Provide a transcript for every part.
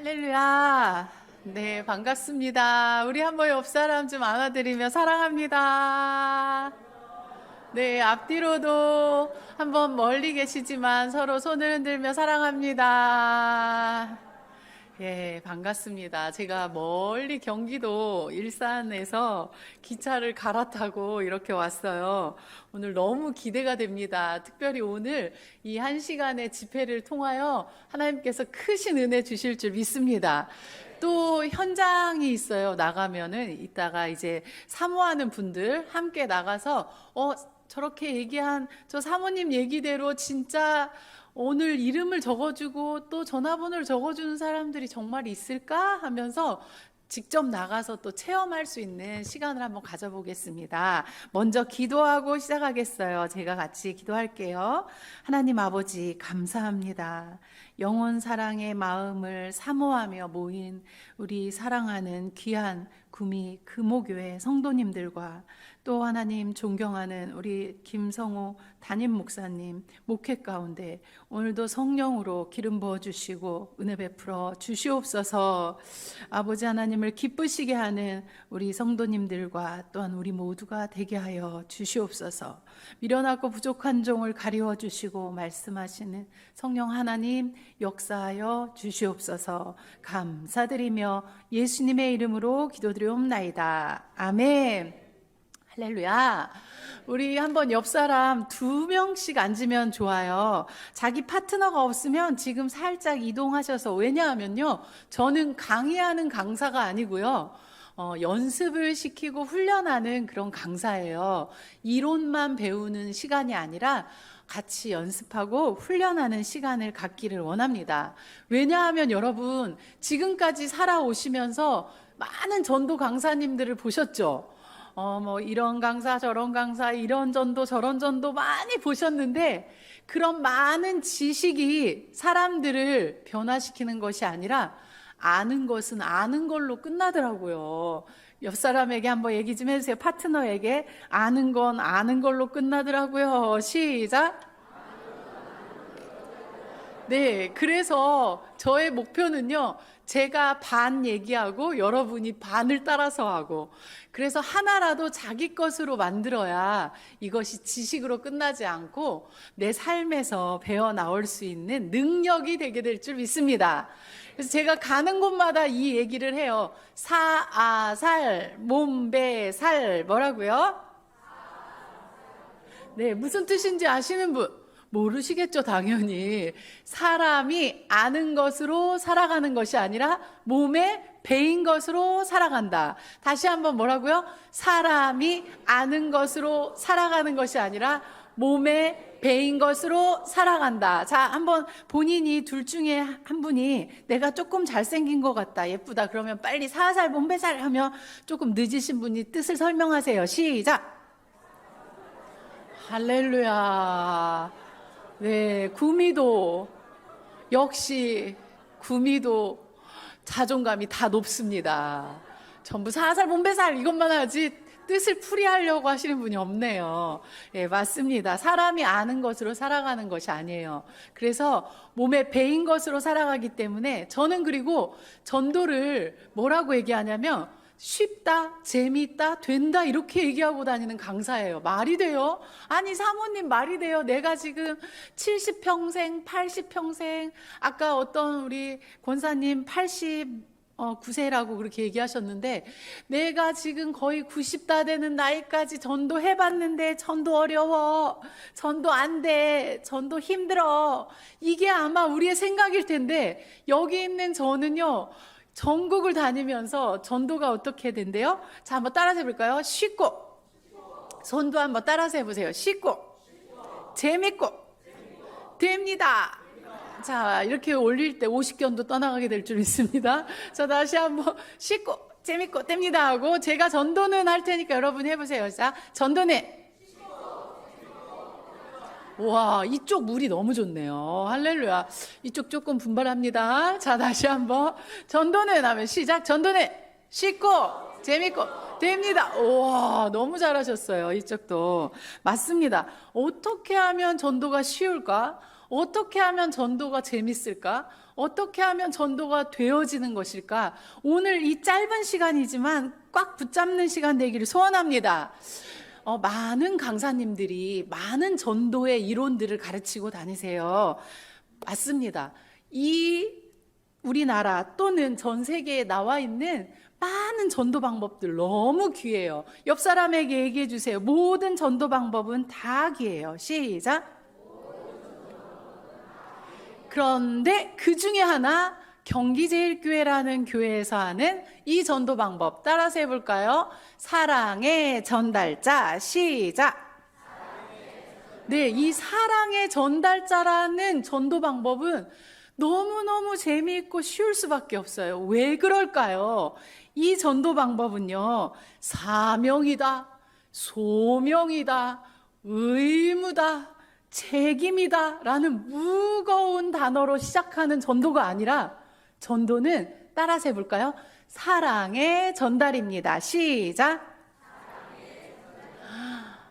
할렐루야. 네, 반갑습니다. 우리 한번 옆 사람 좀 안아드리며 사랑합니다. 네, 앞뒤로도 한번 멀리 계시지만 서로 손을 흔들며 사랑합니다. 예, 반갑습니다. 제가 멀리 경기도 일산에서 기차를 갈아타고 이렇게 왔어요. 오늘 너무 기대가 됩니다. 특별히 오늘 이 1시간의 집회를 통하여 하나님께서 크신 은혜 주실 줄 믿습니다. 또 현장이 있어요. 나가면은 이따가 이제 사모하는 분들 함께 나가서 저렇게 얘기한 저 사모님 얘기대로 진짜 오늘 이름을 적어주고 또 전화번호를 적어주는 사람들이 정말 있을까 하면서 직접 나가서 또 체험할 수 있는 시간을 한번 가져보겠습니다. 먼저 기도하고 시작하겠어요. 제가 같이 기도할게요. 하나님 아버지 감사합니다. 영원 사랑의 마음을 사모하며 모인 우리 사랑하는 귀한 구미 금오교회 성도님들과 또 하나님 존경하는 우리 김성호 담임 목사님 목회 가운데 오늘도 성령으로 기름 부어주시고 은혜 베풀어 주시옵소서. 아버지 하나님을 기쁘시게 하는 우리 성도님들과 또한 우리 모두가 되게 하여 주시옵소서. 미련하고 부족한 종을 가리워 주시고 말씀하시는 성령 하나님 역사하여 주시옵소서. 감사드리며 예수님의 이름으로 기도드리옵나이다. 아멘. 할렐루야. 우리 한번 옆 사람 2명씩 앉으면 좋아요. 자기 파트너가 없으면 지금 살짝 이동하셔서, 왜냐하면요, 저는 강의하는 강사가 아니고요, 연습을 시키고 훈련하는 그런 강사예요. 이론만 배우는 시간이 아니라 같이 연습하고 훈련하는 시간을 갖기를 원합니다. 왜냐하면 여러분, 지금까지 살아오시면서 많은 전도 강사님들을 보셨죠? 이런 강사, 저런 강사, 이런 전도, 저런 전도 많이 보셨는데, 그런 많은 지식이 사람들을 변화시키는 것이 아니라, 아는 것은 아는 걸로 끝나더라고요. 옆 사람에게 한번 얘기 좀 해주세요. 파트너에게. 아는 건 아는 걸로 끝나더라고요. 시작. 네, 그래서 저의 목표는요, 제가 반 얘기하고 여러분이 반을 따라서 하고, 그래서 하나라도 자기 것으로 만들어야 이것이 지식으로 끝나지 않고 내 삶에서 배워 나올 수 있는 능력이 되게 될 줄 믿습니다. 그래서 제가 가는 곳마다 이 얘기를 해요. 사아살, 몸배살, 뭐라고요? 네, 무슨 뜻인지 아시는 분? 모르시겠죠, 당연히. 사람이 아는 것으로 살아가는 것이 아니라 몸에 배인 것으로 살아간다. 다시 한번 뭐라고요? 사람이 아는 것으로 살아가는 것이 아니라 몸에 배인 것으로 살아간다. 자, 한번 본인이 둘 중에 한 분이 내가 조금 잘생긴 것 같다, 예쁘다, 그러면 빨리 사살 몸배살 하며 조금 늦으신 분이 뜻을 설명하세요. 시작. 할렐루야. 네, 구미도 역시 구미도 자존감이 다 높습니다. 전부 사살 몸배살 이것만 하지 뜻을 풀이하려고 하시는 분이 없네요. 예, 맞습니다. 사람이 아는 것으로 살아가는 것이 아니에요. 그래서 몸에 배인 것으로 살아가기 때문에 저는, 그리고 전도를 뭐라고 얘기하냐면 쉽다, 재미있다, 된다 이렇게 얘기하고 다니는 강사예요. 말이 돼요? 아니 사모님, 말이 돼요? 내가 지금 70평생, 80평생, 아까 어떤 우리 권사님 89세라고 그렇게 얘기하셨는데, 내가 지금 거의 90다 되는 나이까지 전도 해봤는데 전도 어려워, 전도 안 돼, 전도 힘들어, 이게 아마 우리의 생각일 텐데, 여기 있는 저는요, 전국을 다니면서 전도가 어떻게 된대요? 자, 한번 따라서 해볼까요? 쉽고, 손도 한번 따라서 해보세요. 쉽고, 재밌고, 됩니다. 자, 이렇게 올릴 때 50견도 떠나가게 될 줄 믿습니다. 자, 다시 한번 쉽고, 재밌고, 됩니다 하고, 제가 전도는 할 테니까 여러분 해보세요. 자, 전도는. 와, 이쪽 물이 너무 좋네요. 할렐루야. 이쪽 조금 분발합니다. 자, 다시 한번. 전도는 하면 시작. 전도는 쉽고 재밌고 됩니다. 우와, 너무 잘하셨어요. 이쪽도. 맞습니다. 어떻게 하면 전도가 쉬울까? 어떻게 하면 전도가 재밌을까? 어떻게 하면 전도가 되어지는 것일까? 오늘 이 짧은 시간이지만 꽉 붙잡는 시간 되기를 소원합니다. 많은 강사님들이 많은 전도의 이론들을 가르치고 다니세요. 맞습니다. 이 우리나라 또는 전 세계에 나와 있는 많은 전도 방법들 너무 귀해요. 옆 사람에게 얘기해 주세요. 모든 전도 방법은 다 귀해요. 시작. 그런데 그 중에 하나 경기제일교회라는 교회에서 하는 이 전도 방법 따라서 해볼까요? 사랑의 전달자. 시작. 네, 이 사랑의 전달자라는 전도 방법은 너무너무 재미있고 쉬울 수밖에 없어요. 왜 그럴까요? 이 전도 방법은요, 사명이다, 소명이다, 의무다, 책임이다 라는 무거운 단어로 시작하는 전도가 아니라 전도는 따라서 해볼까요? 사랑의 전달입니다. 시작.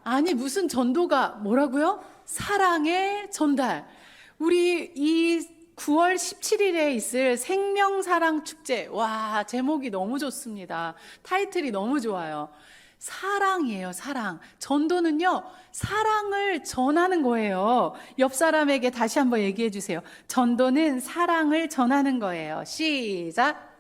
아니 무슨 전도가 뭐라고요? 사랑의 전달. 우리 이 9월 17일에 있을 생명사랑축제, 와 제목이 너무 좋습니다. 타이틀이 너무 좋아요. 사랑이에요. 사랑. 전도는요 사랑을 전하는 거예요. 옆 사람에게 다시 한번 얘기해 주세요. 전도는 사랑을 전하는 거예요. 시작.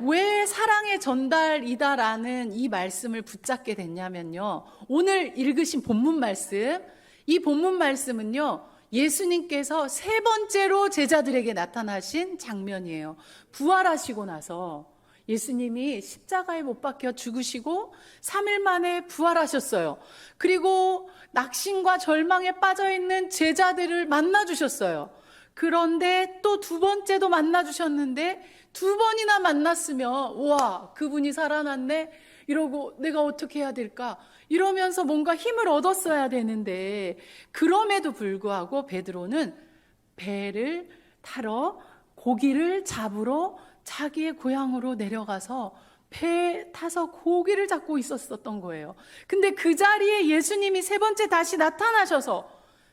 왜 사랑의 전달이다라는 이 말씀을 붙잡게 됐냐면요, 오늘 읽으신 본문 말씀, 이 본문 말씀은요 예수님께서 세 번째로 제자들에게 나타나신 장면이에요. 부활하시고 나서 예수님이 십자가에 못 박혀 죽으시고 3일 만에 부활하셨어요. 그리고 낙심과 절망에 빠져있는 제자들을 만나주셨어요. 그런데 또 두 번째도 만나주셨는데 두 번이나 만났으면 와 그분이 살아났네 이러고 내가 어떻게 해야 될까 이러면서 뭔가 힘을 얻었어야 되는데, 그럼에도 불구하고 베드로는 배를 타러 고기를 잡으러 자기의 고향으로 내려가서 배에 타서 고기를 잡고 있었던 거예요. 근데 그 자리에 예수님이 세 번째 다시 나타나셔서,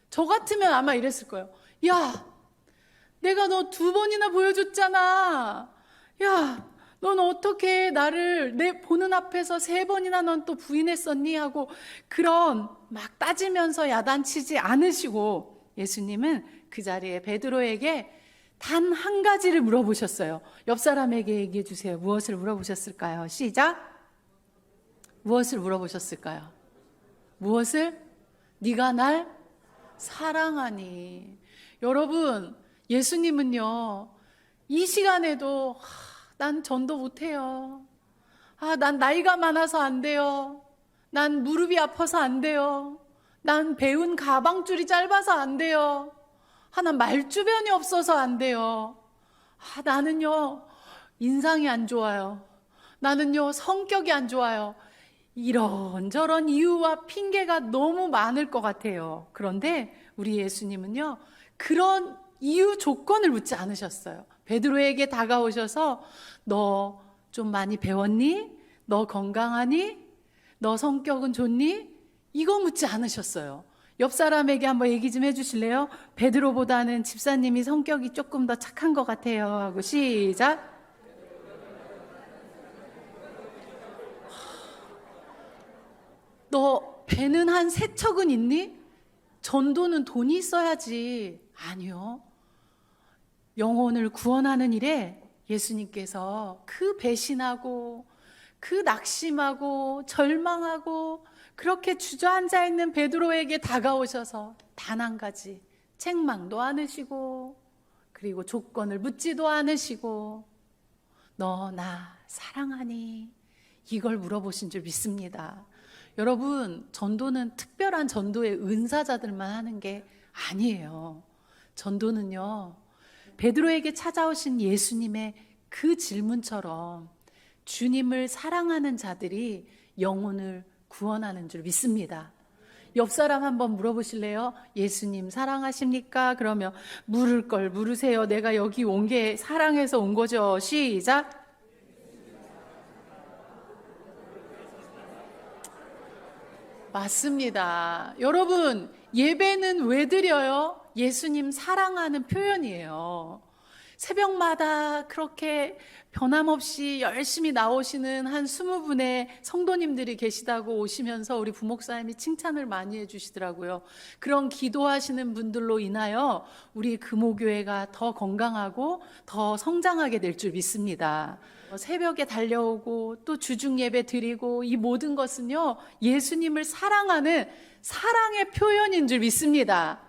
저 같으면 아마 이랬을 거예요. 야, 내가 너 두 번이나 보여줬잖아. 야, 넌 어떻게 나를 내 보는 앞에서 세 번이나 넌 또 부인했었니? 하고 그런 막 따지면서 야단치지 않으시고 예수님은 그 자리에 베드로에게 단 한 가지를 물어보셨어요. 옆 사람에게 얘기해 주세요. 무엇을 물어보셨을까요? 시작. 무엇을 물어보셨을까요? 무엇을? 네가 날 사랑하니. 여러분, 예수님은요 이 시간에도 난 전도 못해요. 난 나이가 많아서 안 돼요. 난 무릎이 아파서 안 돼요. 난 배운 가방줄이 짧아서 안 돼요. 난 말주변이 없어서 안 돼요. 나는요 인상이 안 좋아요. 나는요 성격이 안 좋아요. 이런저런 이유와 핑계가 너무 많을 것 같아요. 그런데 우리 예수님은요 그런 이유 조건을 묻지 않으셨어요. 베드로에게 다가오셔서 너 좀 많이 배웠니? 너 건강하니? 너 성격은 좋니? 이거 묻지 않으셨어요. 옆 사람에게 한번 얘기 좀 해주실래요? 베드로보다는 집사님이 성격이 조금 더 착한 것 같아요 하고 시작. 너 배는 한 세 척은 있니? 전도는 돈이 있어야지. 아니요. 영혼을 구원하는 일에 예수님께서 그 배신하고 그 낙심하고 절망하고 그렇게 주저앉아 있는 베드로에게 다가오셔서 단 한 가지 책망도 않으시고 그리고 조건을 묻지도 않으시고 너 나 사랑하니? 이걸 물어보신 줄 믿습니다. 여러분, 전도는 특별한 전도의 은사자들만 하는 게 아니에요. 전도는요 베드로에게 찾아오신 예수님의 그 질문처럼 주님을 사랑하는 자들이 영혼을 구원하는 줄 믿습니다. 옆 사람 한번 물어보실래요? 예수님 사랑하십니까? 그러면 물을 걸 물으세요. 내가 여기 온 게 사랑해서 온 거죠. 시작. 맞습니다. 여러분, 예배는 왜 드려요? 예수님 사랑하는 표현이에요. 새벽마다 그렇게 변함없이 열심히 나오시는 한 20분의 성도님들이 계시다고 오시면서 우리 부목사님이 칭찬을 많이 해주시더라고요. 그런 기도하시는 분들로 인하여 우리 금오교회가 더 건강하고 더 성장하게 될 줄 믿습니다. 새벽에 달려오고 또 주중 예배 드리고 이 모든 것은요, 예수님을 사랑하는 사랑의 표현인 줄 믿습니다.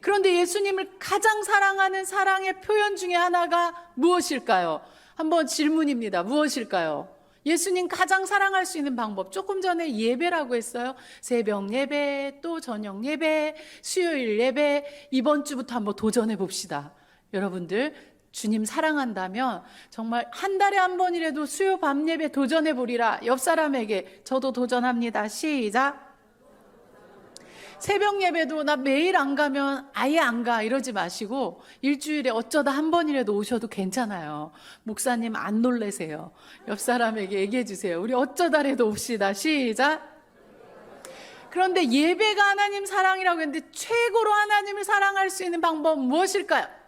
그런데 예수님을 가장 사랑하는 사랑의 표현 중에 하나가 무엇일까요? 한번 질문입니다. 무엇일까요? 예수님 가장 사랑할 수 있는 방법. 조금 전에 예배라고 했어요. 새벽 예배, 또 저녁 예배, 수요일 예배. 이번 주부터 한번 도전해 봅시다. 여러분들, 주님 사랑한다면 정말 한 달에 한 번이라도 수요 밤 예배 도전해 보리라. 옆 사람에게 저도 도전합니다. 시작. 새벽 예배도 나 매일 안 가면 아예 안 가 이러지 마시고 일주일에 어쩌다 한 번이라도 오셔도 괜찮아요. 목사님 안 놀래세요. 옆 사람에게 얘기해 주세요. 우리 어쩌다라도 옵시다. 시작. 그런데 예배가 하나님 사랑이라고 했는데 최고로 하나님을 사랑할 수 있는 방법은 무엇일까요?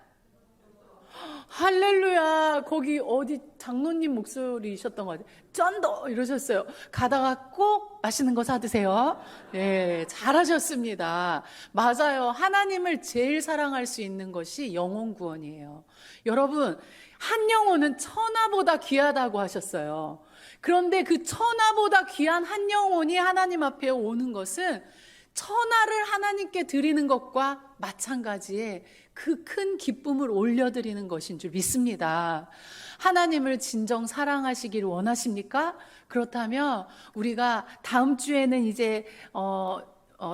할렐루야. 거기 어디 장로님 목소리이셨던 것 같아요. 쩐더 이러셨어요. 가다가 꼭 맛있는 거 사드세요. 네, 잘하셨습니다. 맞아요. 하나님을 제일 사랑할 수 있는 것이 영혼 구원이에요. 여러분, 한 영혼은 천하보다 귀하다고 하셨어요. 그런데 그 천하보다 귀한 한 영혼이 하나님 앞에 오는 것은 천하를 하나님께 드리는 것과 마찬가지의 그 큰 기쁨을 올려드리는 것인 줄 믿습니다. 하나님을 진정 사랑하시기를 원하십니까? 그렇다면 우리가 다음 주에는 이제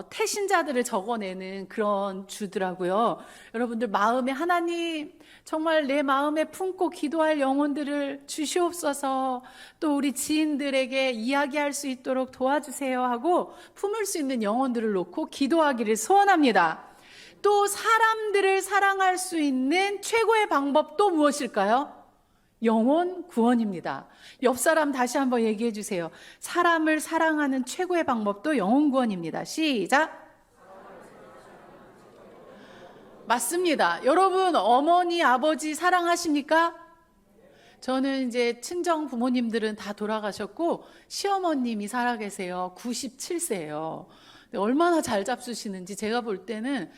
태신자들을 적어내는 그런 주더라고요. 여러분들 마음에 하나님 정말 내 마음에 품고 기도할 영혼들을 주시옵소서, 또 우리 지인들에게 이야기할 수 있도록 도와주세요 하고 품을 수 있는 영혼들을 놓고 기도하기를 소원합니다. 또 사람들을 사랑할 수 있는 최고의 방법 또 무엇일까요? 영혼 구원입니다. 옆 사람 다시 한번 얘기해 주세요. 사람을 사랑하는 최고의 방법도 영혼 구원입니다. 시작. 맞습니다. 여러분, 어머니, 아버지 사랑하십니까? 저는 이제 친정 부모님들은 다 돌아가셨고 시어머님이 살아계세요. 97세예요. 얼마나 잘 잡수시는지 제가 볼 때는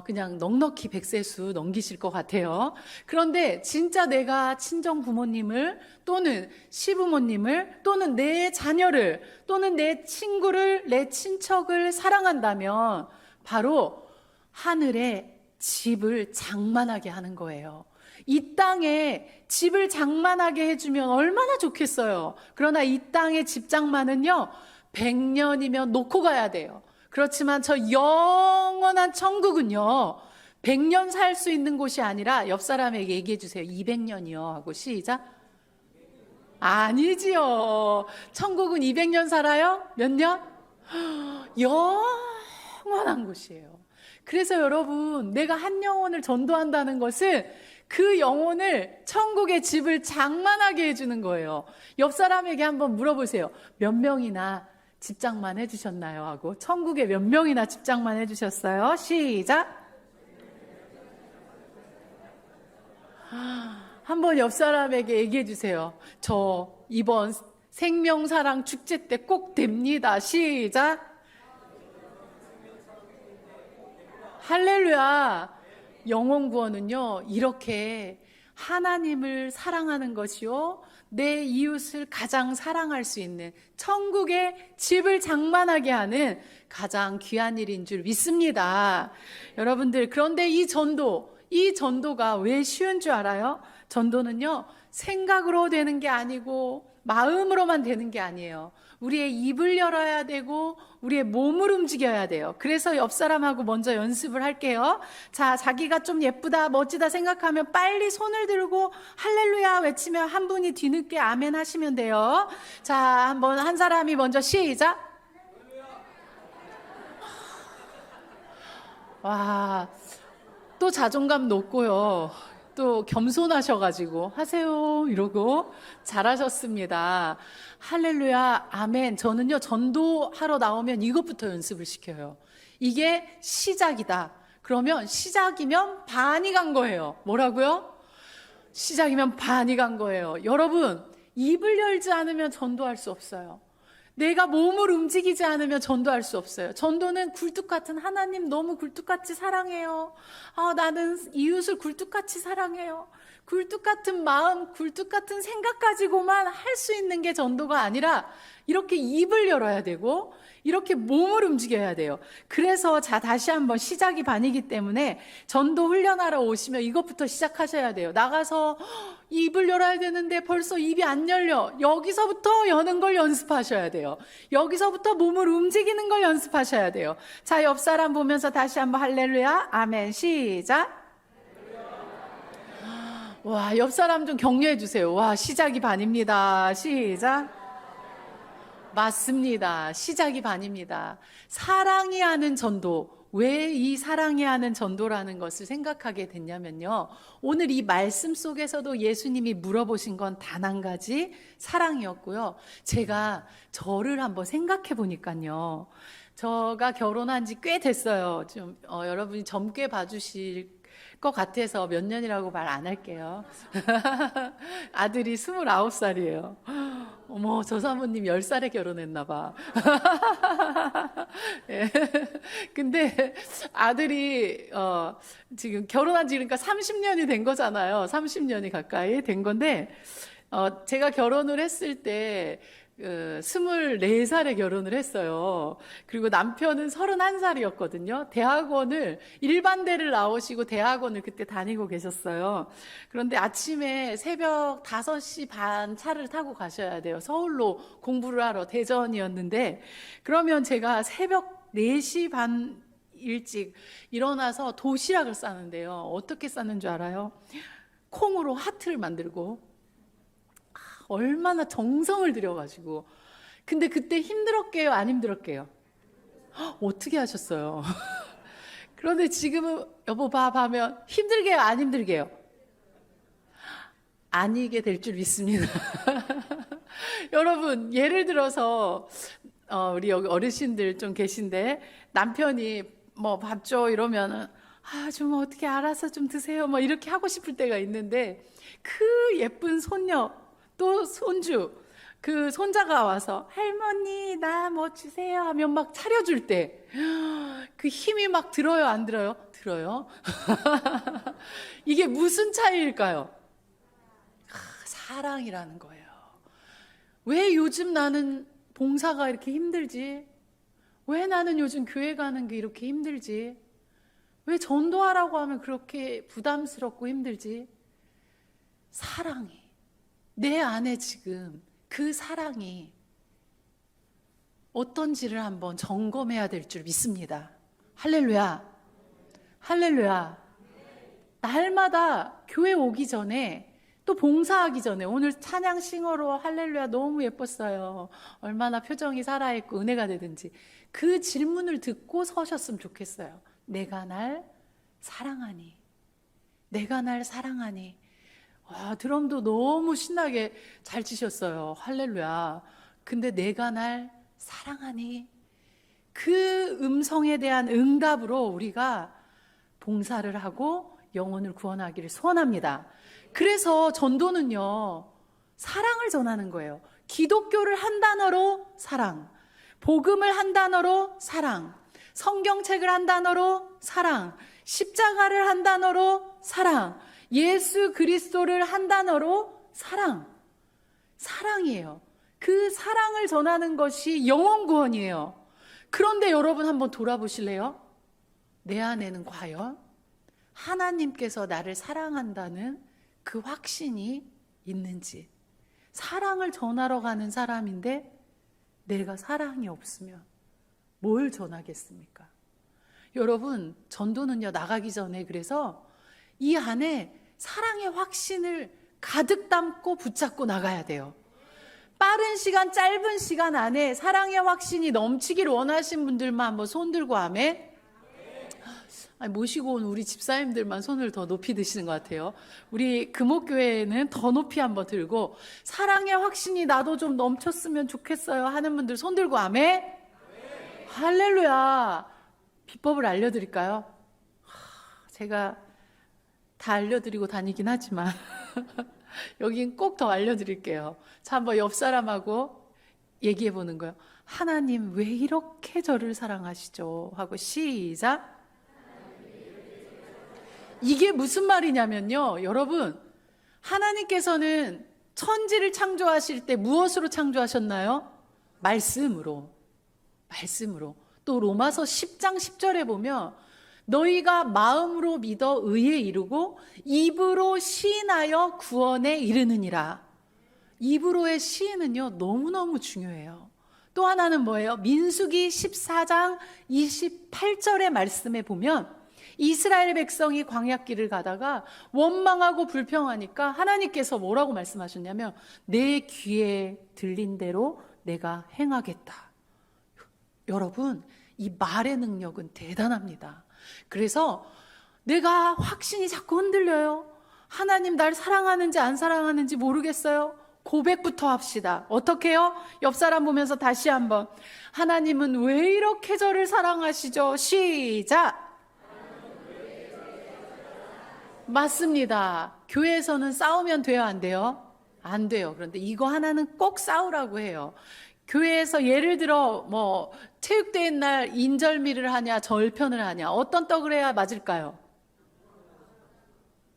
그냥 넉넉히 100세수 넘기실 것 같아요. 그런데 진짜 내가 친정 부모님을 또는 시부모님을 또는 내 자녀를 또는 내 친구를 내 친척을 사랑한다면 바로 하늘에 집을 장만하게 하는 거예요. 이 땅에 집을 장만하게 해주면 얼마나 좋겠어요. 그러나 이 땅의 집 장만은요 100년이면 놓고 가야 돼요. 그렇지만 저 영원한 천국은요 100년 살 수 있는 곳이 아니라 옆 사람에게 얘기해 주세요. 200년이요 하고 시작. 아니지요. 천국은 200년 살아요? 몇 년? 영원한 곳이에요. 그래서 여러분, 내가 한 영혼을 전도한다는 것은 그 영혼을 천국의 집을 장만하게 해주는 거예요. 옆 사람에게 한번 물어보세요. 몇 명이나 집장만 해주셨나요? 하고 천국에 몇 명이나 집장만 해주셨어요? 시작. 한번 옆 사람에게 얘기해 주세요. 저 이번 생명사랑 축제 때 꼭 됩니다. 시작. 할렐루야. 영혼 구원은요 이렇게 하나님을 사랑하는 것이요 내 이웃을 가장 사랑할 수 있는 천국의 집을 장만하게 하는 가장 귀한 일인 줄 믿습니다. 여러분들, 그런데 이 전도가 왜 쉬운 줄 알아요? 전도는요 생각으로 되는 게 아니고 마음으로만 되는 게 아니에요. 우리의 입을 열어야 되고 우리의 몸을 움직여야 돼요. 그래서 옆 사람하고 먼저 연습을 할게요. 자, 자기가 좀 예쁘다 멋지다 생각하면 빨리 손을 들고 할렐루야 외치며 한 분이 뒤늦게 아멘 하시면 돼요. 자, 한번 한 사람이 먼저 시작. 와, 또 자존감 높고요, 또 겸손하셔가지고 하세요 이러고 잘하셨습니다. 할렐루야 아멘. 저는요 전도하러 나오면 이것부터 연습을 시켜요. 이게 시작이다. 그러면 시작이면 반이 간 거예요. 뭐라고요? 시작이면 반이 간 거예요. 여러분, 입을 열지 않으면 전도할 수 없어요. 내가 몸을 움직이지 않으면 전도할 수 없어요. 전도는 굴뚝같은 하나님 너무 굴뚝같이 사랑해요. 나는 이웃을 굴뚝같이 사랑해요. 굴뚝같은 마음, 굴뚝같은 생각 가지고만 할 수 있는 게 전도가 아니라 이렇게 입을 열어야 되고 이렇게 몸을 움직여야 돼요. 그래서 다시 한번 시작이 반이기 때문에 전도 훈련하러 오시면 이것부터 시작하셔야 돼요. 나가서 입을 열어야 되는데 벌써 입이 안 열려. 여기서부터 여는 걸 연습하셔야 돼요. 여기서부터 몸을 움직이는 걸 연습하셔야 돼요. 자, 옆 사람 보면서 다시 한번 할렐루야, 아멘, 시작. 와, 옆 사람 좀 격려해 주세요. 와, 시작이 반입니다. 시작. 맞습니다. 시작이 반입니다. 사랑이 하는 전도. 왜 이 사랑이 하는 전도라는 것을 생각하게 됐냐면요. 오늘 이 말씀 속에서도 예수님이 물어보신 건 단 한 가지 사랑이었고요. 제가 저를 한번 생각해 보니까요. 제가 결혼한 지 꽤 됐어요. 좀 여러분이 젊게 봐주실 것 같아서 몇 년이라고 말 안 할게요. 아들이 29살이에요. 어머, 저 사모님 10살에 결혼했나 봐. 예. 근데 아들이 지금 결혼한 지 그러니까 30년이 된 거잖아요. 30년이 가까이 된 건데 제가 결혼을 했을 때 24살에 결혼을 했어요. 그리고 남편은 31살이었거든요. 대학원을 일반대를 나오시고 대학원을 그때 다니고 계셨어요. 그런데 아침에 새벽 5시 반 차를 타고 가셔야 돼요. 서울로 공부를 하러. 대전이었는데 그러면 제가 새벽 4시 반 일찍 일어나서 도시락을 싸는데요. 어떻게 싸는 줄 알아요? 콩으로 하트를 만들고 얼마나 정성을 들여가지고. 근데 그때 힘들었게요? 안 힘들었게요? 어떻게 하셨어요? 그런데 지금은 여보 봐 하면 힘들게요? 안 힘들게요? 아니게 될 줄 믿습니다. 여러분, 예를 들어서 우리 여기 어르신들 좀 계신데 남편이 뭐 밥 줘 이러면은 좀 어떻게 알아서 좀 드세요 뭐 이렇게 하고 싶을 때가 있는데 그 예쁜 손녀 또 손주, 그 손자가 와서 할머니 나 뭐 주세요 하면 막 차려줄 때 그 힘이 막 들어요, 안 들어요? 들어요. 이게 무슨 차이일까요? 사랑이라는 거예요. 왜 요즘 나는 봉사가 이렇게 힘들지? 왜 나는 요즘 교회 가는 게 이렇게 힘들지? 왜 전도하라고 하면 그렇게 부담스럽고 힘들지? 사랑이, 내 안에 지금 그 사랑이 어떤지를 한번 점검해야 될 줄 믿습니다. 할렐루야. 할렐루야. 날마다 교회 오기 전에 또 봉사하기 전에 오늘 찬양 싱어로 할렐루야 너무 예뻤어요. 얼마나 표정이 살아있고 은혜가 되든지 그 질문을 듣고 서셨으면 좋겠어요. 내가 날 사랑하니, 내가 날 사랑하니. 와, 드럼도 너무 신나게 잘 치셨어요. 할렐루야. 근데 내가 날 사랑하니, 그 음성에 대한 응답으로 우리가 봉사를 하고 영혼을 구원하기를 소원합니다. 그래서 전도는요, 사랑을 전하는 거예요. 기독교를 한 단어로 사랑, 복음을 한 단어로 사랑, 성경책을 한 단어로 사랑, 십자가를 한 단어로 사랑, 예수 그리스도를 한 단어로 사랑. 사랑이에요. 그 사랑을 전하는 것이 영혼 구원이에요. 그런데 여러분 한번 돌아보실래요? 내 안에는 과연 하나님께서 나를 사랑한다는 그 확신이 있는지. 사랑을 전하러 가는 사람인데 내가 사랑이 없으면 뭘 전하겠습니까? 여러분, 전도는요, 나가기 전에 그래서 이 안에 사랑의 확신을 가득 담고 붙잡고 나가야 돼요. 빠른 시간, 짧은 시간 안에 사랑의 확신이 넘치기를 원하신 분들만 한번 손 들고 아멘. 모시고 온 우리 집사님들만 손을 더 높이 드시는 것 같아요. 우리 금옥교회는 더 높이 한번 들고 사랑의 확신이 나도 좀 넘쳤으면 좋겠어요 하는 분들 손 들고 아멘. 할렐루야. 비법을 알려드릴까요? 제가 다 알려드리고 다니긴 하지만 여긴 꼭 더 알려드릴게요. 자, 한번 옆 사람하고 얘기해 보는 거예요. 하나님 왜 이렇게 저를 사랑하시죠? 하고 시작. 이게 무슨 말이냐면요, 여러분, 하나님께서는 천지를 창조하실 때 무엇으로 창조하셨나요? 말씀으로. 또 로마서 10장 10절에 보면 너희가 마음으로 믿어 의에 이르고 입으로 시인하여 구원에 이르느니라. 입으로의 시인은요, 너무너무 중요해요. 또 하나는 뭐예요? 민수기 14장 28절의 말씀에 보면 이스라엘 백성이 광야길을 가다가 원망하고 불평하니까 하나님께서 뭐라고 말씀하셨냐면 내 귀에 들린 대로 내가 행하겠다. 여러분, 이 말의 능력은 대단합니다. 그래서 내가 확신이 자꾸 흔들려요. 하나님 날 사랑하는지 안 사랑하는지 모르겠어요. 고백부터 합시다. 어떻게 해요? 옆 사람 보면서 다시 한번. 하나님은 왜 이렇게 저를 사랑하시죠? 시작. 맞습니다. 교회에서는 싸우면 돼요, 안 돼요? 안 돼요. 그런데 이거 하나는 꼭 싸우라고 해요. 교회에서 예를 들어 뭐 체육대회 날 인절미를 하냐 절편을 하냐 어떤 떡을 해야 맞을까요?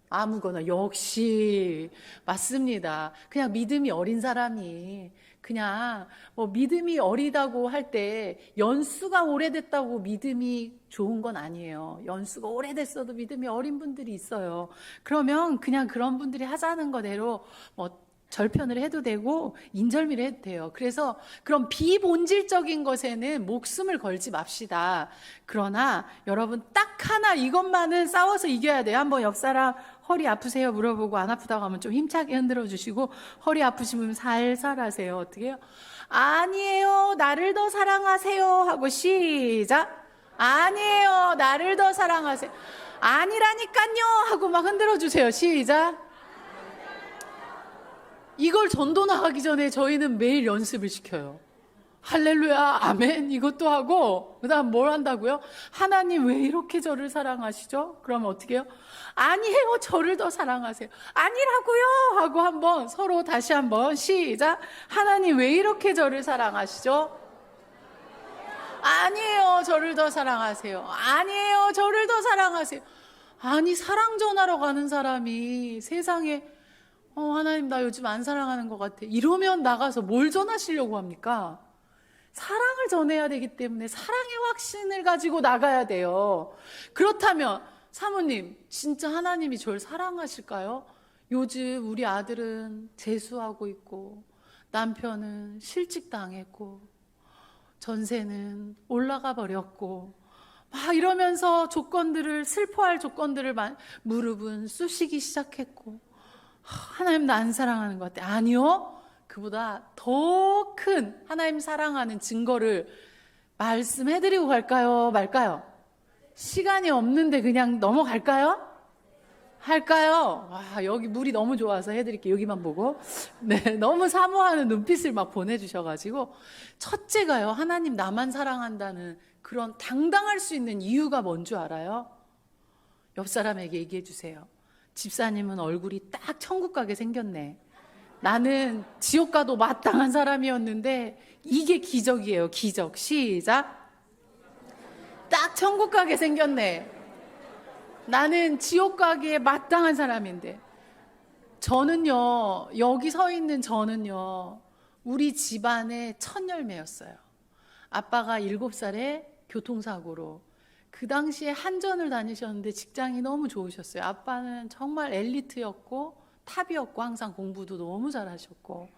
아무거나. 역시 맞습니다. 그냥 믿음이 어린 사람이 그냥 뭐 믿음이 어리다고 할 때 연수가 오래됐다고 믿음이 좋은 건 아니에요. 연수가 오래됐어도 믿음이 어린 분들이 있어요. 그러면 그냥 그런 분들이 하자는 거대로 뭐 절편을 해도 되고 인절미를 해도 돼요. 그래서 그런 비본질적인 것에는 목숨을 걸지 맙시다. 그러나 여러분 딱 하나 이것만은 싸워서 이겨야 돼요. 한번 옆 사람 허리 아프세요? 물어보고 안 아프다고 하면 좀 힘차게 흔들어 주시고 허리 아프시면 살살 하세요. 어떻게 해요? 아니에요. 나를 더 사랑하세요. 하고 시작. 아니에요. 나를 더 사랑하세요. 아니라니깐요. 하고 막 흔들어 주세요. 시작. 이걸 전도 나가기 전에 저희는 매일 연습을 시켜요. 할렐루야, 아멘 이것도 하고 그 다음 뭘 한다고요? 하나님 왜 이렇게 저를 사랑하시죠? 그러면 어떻게 해요? 아니에요, 저를 더 사랑하세요. 아니라고요 하고 한번 서로 다시 한번 시작. 하나님 왜 이렇게 저를 사랑하시죠? 아니에요, 저를 더 사랑하세요. 아니에요, 저를 더 사랑하세요. 아니, 사랑 전하러 가는 사람이 세상에 하나님 나 요즘 안 사랑하는 것 같아 이러면 나가서 뭘 전하시려고 합니까? 사랑을 전해야 되기 때문에 사랑의 확신을 가지고 나가야 돼요. 그렇다면 사모님 진짜 하나님이 저를 사랑하실까요? 요즘 우리 아들은 재수하고 있고 남편은 실직당했고 전세는 올라가 버렸고 막 이러면서 슬퍼할 조건들을 무릎은 쑤시기 시작했고 하나님 나 안 사랑하는 것 같아. 아니요, 그보다 더 큰 하나님 사랑하는 증거를 말씀해드리고 갈까요? 말까요? 시간이 없는데 그냥 넘어갈까요? 할까요? 와, 여기 물이 너무 좋아서 해드릴게요. 여기만 보고. 네, 너무 사모하는 눈빛을 막 보내주셔가지고. 첫째가요, 하나님 나만 사랑한다는 그런 당당할 수 있는 이유가 뭔 줄 알아요? 옆 사람에게 얘기해 주세요. 집사님은 얼굴이 딱 천국 가게 생겼네. 나는 지옥 가도 마땅한 사람이었는데 이게 기적이에요. 기적. 시작. 딱 천국 가게 생겼네. 나는 지옥 가기에 마땅한 사람인데. 저는요, 여기 서 있는 저는요, 우리 집안의 첫 열매였어요. 아빠가 7살에 교통사고로 그 당시에 한전을 다니셨는데 직장이 너무 좋으셨어요. 아빠는 정말 엘리트였고 탑이었고 항상 공부도 너무 잘하셨고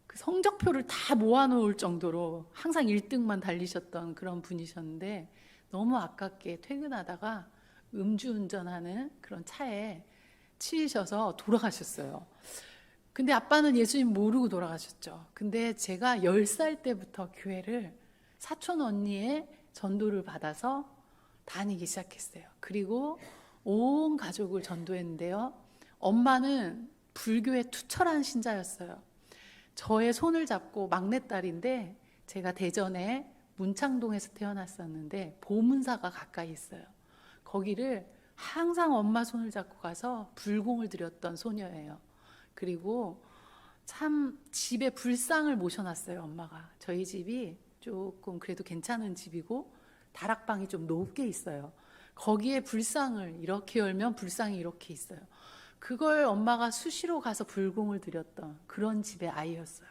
그 성적표를 다 모아놓을 정도로 항상 1등만 달리셨던 그런 분이셨는데 너무 아깝게 퇴근하다가 음주운전하는 그런 차에 치이셔서 돌아가셨어요. 근데 아빠는 예수님 모르고 돌아가셨죠. 근데 제가 10살 때부터 교회를 사촌 언니의 전도를 받아서 다니기 시작했어요. 그리고 온 가족을 전도했는데요. 엄마는 불교의 투철한 신자였어요. 저의 손을 잡고 막내딸인데 제가 대전에 문창동에서 태어났었는데 보문사가 가까이 있어요. 거기를 항상 엄마 손을 잡고 가서 불공을 드렸던 소녀예요. 그리고 참 집에 불상을 모셔놨어요, 엄마가. 저희 집이 조금 그래도 괜찮은 집이고 다락방이 좀 높게 있어요. 거기에 불상을 이렇게 열면 불상이 이렇게 있어요. 그걸 엄마가 수시로 가서 불공을 드렸던 그런 집의 아이였어요.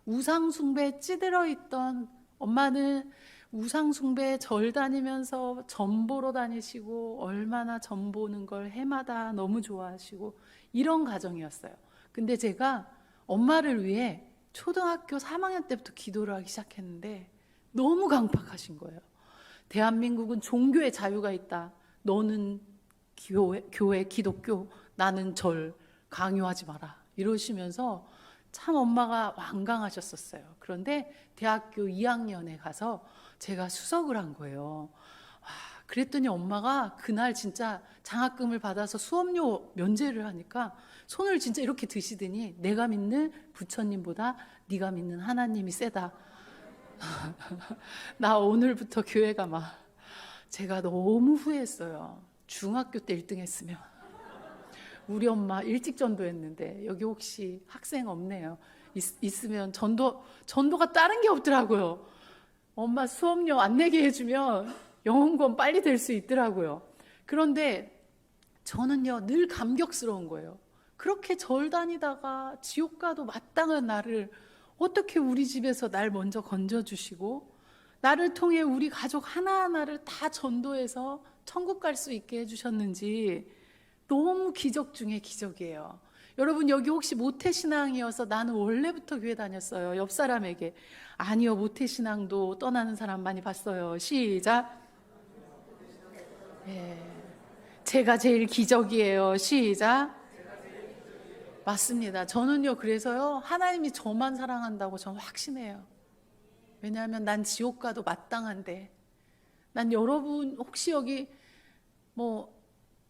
우상숭배에 찌들어 있던 엄마는 우상숭배에 절 다니면서 점 보러 다니시고 얼마나 점 보는 걸 해마다 너무 좋아하시고 이런 가정이었어요. 근데 제가 엄마를 위해 초등학교 3학년 때부터 기도를 하기 시작했는데 너무 강팍하신 거예요. 대한민국은 종교의 자유가 있다. 너는 교회, 기독교, 나는 절 강요하지 마라. 이러시면서 참 엄마가 완강하셨었어요. 그런데 대학교 2학년에 가서 제가 수석을 한 거예요. 그랬더니 엄마가 그날 진짜 장학금을 받아서 수업료 면제를 하니까 손을 진짜 이렇게 드시더니 내가 믿는 부처님보다 네가 믿는 하나님이 세다. 나 오늘부터 교회 가마. 제가 너무 후회했어요. 중학교 때 1등 했으면. 우리 엄마 일찍 전도했는데 여기 혹시 학생 없네요. 있으면 전도가 다른 게 없더라고요. 엄마 수업료 안 내게 해주면 영혼권 빨리 될 수 있더라고요. 그런데 저는요 늘 감격스러운 거예요. 그렇게 절 다니다가 지옥 가도 마땅한 나를 어떻게 우리 집에서 날 먼저 건져주시고 나를 통해 우리 가족 하나하나를 다 전도해서 천국 갈 수 있게 해주셨는지 너무 기적 중에 기적이에요. 여러분 여기 혹시 모태신앙이어서 나는 원래부터 교회 다녔어요. 옆 사람에게 아니요 모태신앙도 떠나는 사람 많이 봤어요. 시작. 제가 제일 기적이에요. 시작. 맞습니다. 저는요 그래서요 하나님이 저만 사랑한다고 저는 확신해요. 왜냐하면 난 지옥 가도 마땅한데 난 여러분 혹시 여기 뭐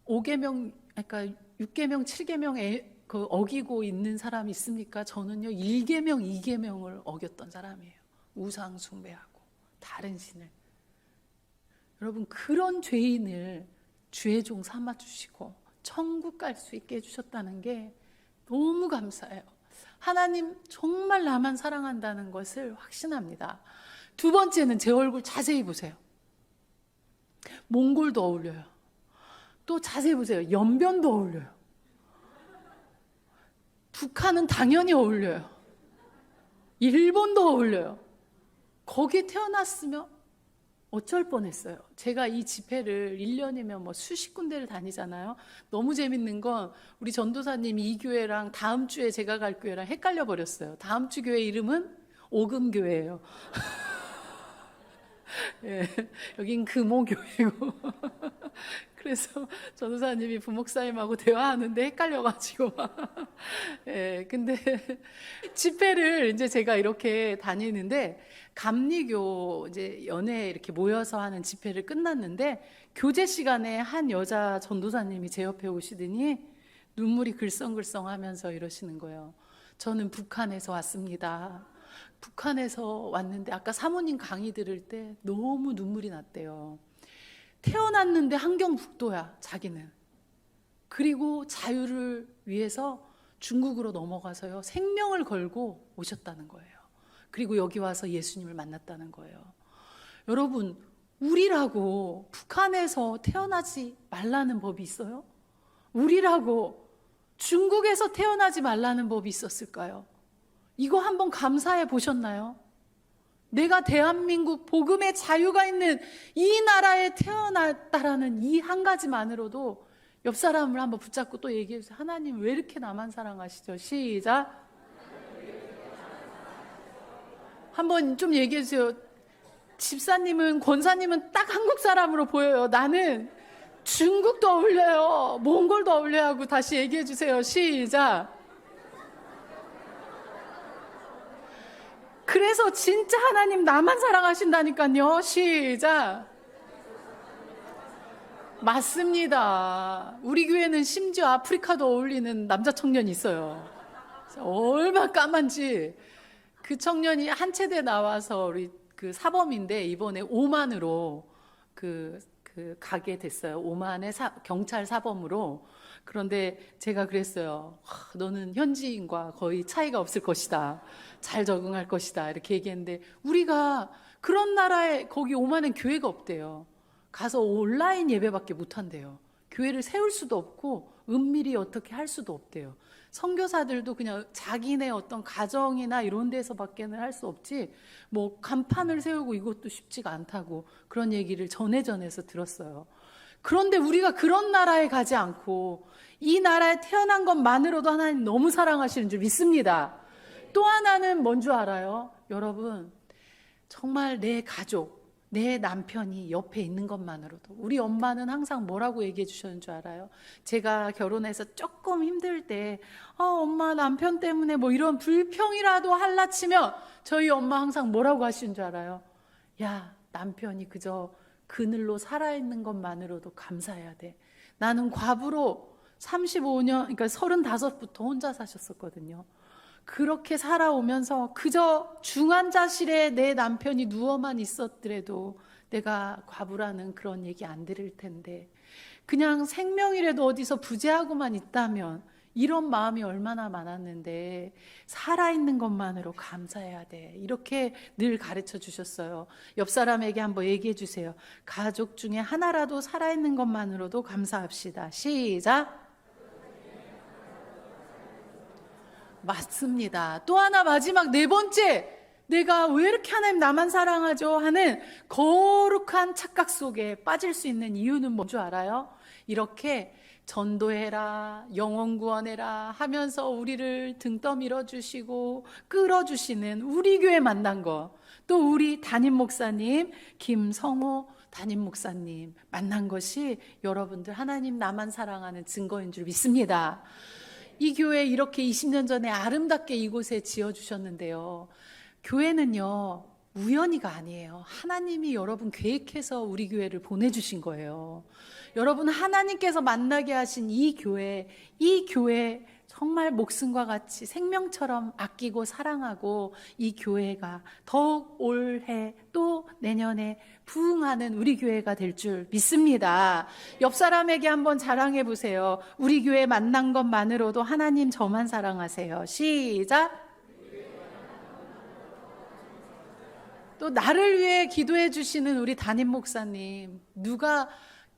5계명 그러니까 6계명 7계명 그 어기고 있는 사람 있습니까? 저는요 1계명 2계명을 어겼던 사람이에요. 우상 숭배하고 다른 신을. 여러분 그런 죄인을 주의 종 삼아 주시고 천국 갈 수 있게 해주셨다는 게 너무 감사해요. 하나님 정말 나만 사랑한다는 것을 확신합니다. 두 번째는 제 얼굴 자세히 보세요. 몽골도 어울려요. 또 자세히 보세요. 연변도 어울려요. 북한은 당연히 어울려요. 일본도 어울려요. 거기에 태어났으면 어쩔 뻔했어요. 제가 이 집회를 1년이면 뭐 수십 군데를 다니잖아요. 너무 재밌는 건 우리 전도사님이 이 교회랑 다음 주에 제가 갈 교회랑 헷갈려 버렸어요. 다음 주 교회 이름은 오금교회예요. 예, 여긴 금오교회고. 그래서 전도사님이 부목사님하고 대화하는데 헷갈려가지고. 예, 근데 집회를 이제 제가 이렇게 다니는데 감리교 이제 연회 이렇게 모여서 하는 집회를 끝났는데 교제 시간에 한 여자 전도사님이 제 옆에 오시더니 눈물이 글썽글썽하면서 이러시는 거예요. 저는 북한에서 왔습니다. 북한에서 왔는데 아까 사모님 강의 들을 때 너무 눈물이 났대요. 태어났는데 함경북도야 자기는. 그리고 자유를 위해서 중국으로 넘어가서요 생명을 걸고 오셨다는 거예요. 그리고 여기 와서 예수님을 만났다는 거예요. 여러분 우리라고 북한에서 태어나지 말라는 법이 있어요? 우리라고 중국에서 태어나지 말라는 법이 있었을까요? 이거 한번 감사해 보셨나요? 내가 대한민국 복음의 자유가 있는 이 나라에 태어났다라는 이 한 가지만으로도 옆 사람을 한번 붙잡고 또 얘기해 주세요. 하나님 왜 이렇게 나만 사랑하시죠? 시작. 한번 좀 얘기해 주세요. 집사님은 권사님은 딱 한국 사람으로 보여요. 나는 중국도 어울려요. 몽골도 어울려요 하고 다시 얘기해 주세요. 시작. 그래서 진짜 하나님 나만 사랑하신다니까요. 시작. 맞습니다. 우리 교회는 심지어 아프리카도 어울리는 남자 청년이 있어요. 얼마나 까만지. 그 청년이 한 체대 나와서 우리 그 사범인데 이번에 오만으로 가게 됐어요. 오만의 경찰 사범으로. 그런데 제가 그랬어요. 너는 현지인과 거의 차이가 없을 것이다. 잘 적응할 것이다. 이렇게 얘기했는데 우리가 그런 나라에 거기 오만엔 교회가 없대요. 가서 온라인 예배밖에 못 한대요. 교회를 세울 수도 없고 은밀히 어떻게 할 수도 없대요. 선교사들도 그냥 자기네 어떤 가정이나 이런 데서밖에는 할 수 없지 뭐 간판을 세우고 이것도 쉽지가 않다고 그런 얘기를 전해전해서 들었어요. 그런데 우리가 그런 나라에 가지 않고 이 나라에 태어난 것만으로도 하나님 너무 사랑하시는 줄 믿습니다. 또 하나는 뭔 줄 알아요? 여러분, 정말 내 가족, 내 남편이 옆에 있는 것만으로도. 우리 엄마는 항상 뭐라고 얘기해 주셨는 줄 알아요? 제가 결혼해서 조금 힘들 때 엄마 남편 때문에 뭐 이런 불평이라도 할라 치면 저희 엄마 항상 뭐라고 하시는 줄 알아요? 야, 남편이 그저 그늘로 살아있는 것만으로도 감사해야 돼. 나는 과부로 35년, 그러니까 35부터 혼자 사셨었거든요. 그렇게 살아오면서 그저 중환자실에 내 남편이 누워만 있었더라도 내가 과부라는 그런 얘기 안 들을 텐데 그냥 생명이라도 어디서 부재하고만 있다면 이런 마음이 얼마나 많았는데 살아있는 것만으로 감사해야 돼. 이렇게 늘 가르쳐 주셨어요. 옆 사람에게 한번 얘기해 주세요. 가족 중에 하나라도 살아있는 것만으로도 감사합시다. 시작. 맞습니다. 또 하나 마지막 네 번째, 내가 왜 이렇게 하나님 나만 사랑하죠 하는 거룩한 착각 속에 빠질 수 있는 이유는 뭔 줄 알아요? 이렇게 전도해라, 영혼 구원해라 하면서 우리를 등 떠밀어 주시고 끌어주시는 우리 교회 만난 거, 또 우리 담임 목사님 김성호 담임 목사님 만난 것이 여러분들 하나님 나만 사랑하는 증거인 줄 믿습니다. 이 교회 이렇게 20년 전에 아름답게 이곳에 지어주셨는데요. 교회는요, 우연히가 아니에요. 하나님이 여러분 계획해서 우리 교회를 보내주신 거예요. 여러분 하나님께서 만나게 하신 이 교회 정말 목숨과 같이 생명처럼 아끼고 사랑하고 이 교회가 더욱 올해 또 내년에 부흥하는 우리 교회가 될 줄 믿습니다. 옆 사람에게 한번 자랑해 보세요. 우리 교회 만난 것만으로도 하나님 저만 사랑하세요. 시작. 또 나를 위해 기도해 주시는 우리 담임 목사님, 누가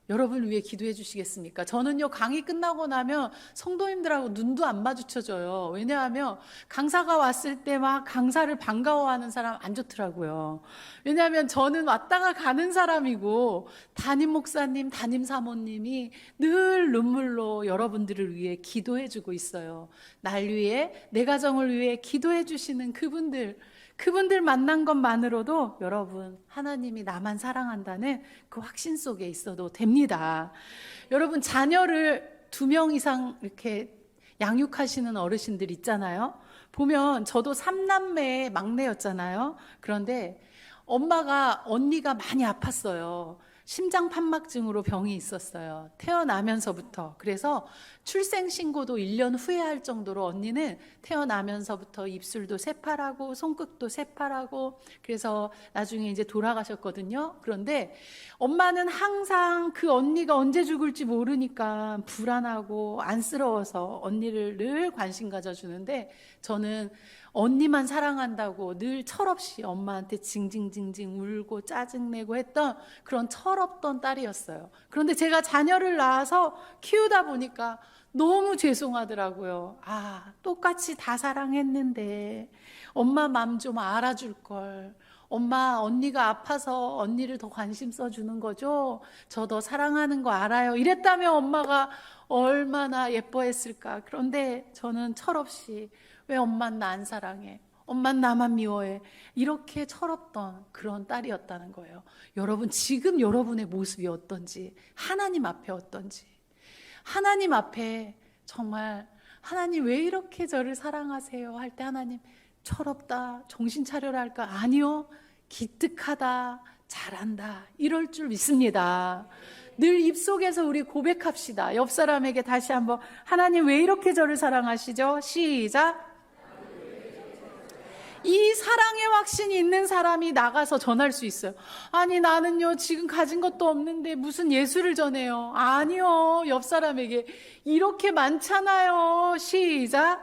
여러분을 위해 기도해 주시겠습니까? 저는요, 강의 끝나고 나면 성도님들하고 눈도 안 마주쳐져요. 왜냐하면 강사가 왔을 때 막 강사를 반가워하는 사람 안 좋더라고요. 왜냐하면 저는 왔다가 가는 사람이고 담임 목사님, 담임 사모님이 늘 눈물로 여러분들을 위해 기도해 주고 있어요. 날 위해, 내 가정을 위해 기도해 주시는 그분들 만난 것만으로도 여러분 하나님이 나만 사랑한다는 그 확신 속에 있어도 됩니다. 여러분 자녀를 2명 이상 이렇게 양육하시는 어르신들 있잖아요. 보면 저도 3남매의 막내였잖아요. 그런데 언니가 많이 아팠어요. 심장판막증으로 병이 있었어요. 태어나면서부터. 그래서 출생신고도 1년 후에 할 정도로 언니는 태어나면서부터 입술도 새파랗고 손끝도 새파랗고 그래서 나중에 이제 돌아가셨거든요. 그런데 엄마는 항상 그 언니가 언제 죽을지 모르니까 불안하고 안쓰러워서 언니를 늘 관심 가져주는데 저는 언니만 사랑한다고 늘 철없이 엄마한테 징징징징 울고 짜증내고 했던 그런 철없던 딸이었어요. 그런데 제가 자녀를 낳아서 키우다 보니까 너무 죄송하더라고요. 똑같이 다 사랑했는데 엄마 맘 좀 알아줄 걸. 엄마, 언니가 아파서 언니를 더 관심 써주는 거죠? 저 더 사랑하는 거 알아요. 이랬다면 엄마가 얼마나 예뻐했을까. 그런데 저는 철없이 왜 엄만 나 안 사랑해? 엄만 나만 미워해? 이렇게 철없던 그런 딸이었다는 거예요. 여러분 지금 여러분의 모습이 어떤지, 하나님 앞에 어떤지, 하나님 앞에 정말 하나님 왜 이렇게 저를 사랑하세요? 할 때 하나님 철없다, 정신 차려라 할까? 아니요, 기특하다, 잘한다, 이럴 줄 믿습니다. 늘 입속에서 우리 고백합시다. 옆 사람에게 다시 한번 하나님 왜 이렇게 저를 사랑하시죠? 시작. 이 사랑의 확신이 있는 사람이 나가서 전할 수 있어요. 아니 나는요 지금 가진 것도 없는데 무슨 예수를 전해요. 아니요, 옆 사람에게 이렇게 많잖아요. 시작.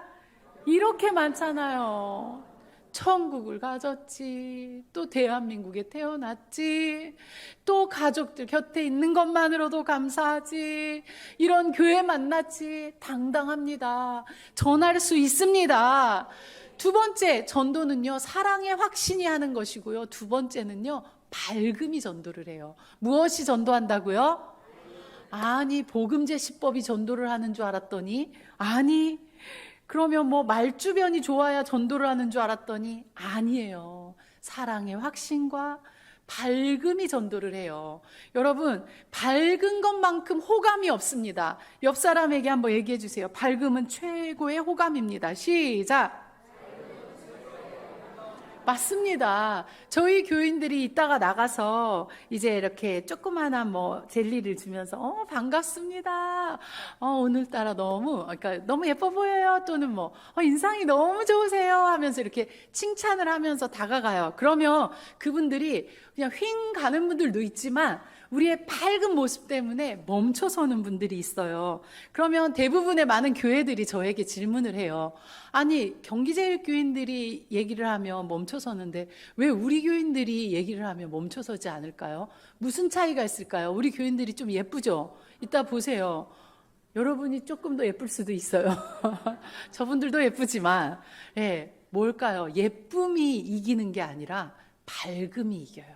이렇게 많잖아요. 천국을 가졌지, 또 대한민국에 태어났지, 또 가족들 곁에 있는 것만으로도 감사하지, 이런 교회 만났지. 당당합니다. 전할 수 있습니다. 두 번째, 전도는요 사랑의 확신이 하는 것이고요, 두 번째는요 밝음이 전도를 해요. 무엇이 전도한다고요? 아니 복음제 시법이 전도를 하는 줄 알았더니, 아니 그러면 뭐 말주변이 좋아야 전도를 하는 줄 알았더니 아니에요. 사랑의 확신과 밝음이 전도를 해요. 여러분, 밝은 것만큼 호감이 없습니다. 옆 사람에게 한번 얘기해 주세요. 밝음은 최고의 호감입니다. 시작. 맞습니다. 저희 교인들이 이따가 나가서 이제 이렇게 조그마한 뭐 젤리를 주면서 반갑습니다. 오늘따라 그러니까 너무 예뻐 보여요. 또는 뭐 인상이 너무 좋으세요 하면서 이렇게 칭찬을 하면서 다가가요. 그러면 그분들이 그냥 휙 가는 분들도 있지만 우리의 밝은 모습 때문에 멈춰서는 분들이 있어요. 그러면 대부분의 많은 교회들이 저에게 질문을 해요. 아니 경기제일교인들이 얘기를 하면 멈춰서는데 왜 우리 교인들이 얘기를 하면 멈춰서지 않을까요? 무슨 차이가 있을까요? 우리 교인들이 좀 예쁘죠? 이따 보세요. 여러분이 조금 더 예쁠 수도 있어요. 저분들도 예쁘지만 뭘까요? 예쁨이 이기는 게 아니라 밝음이 이겨요.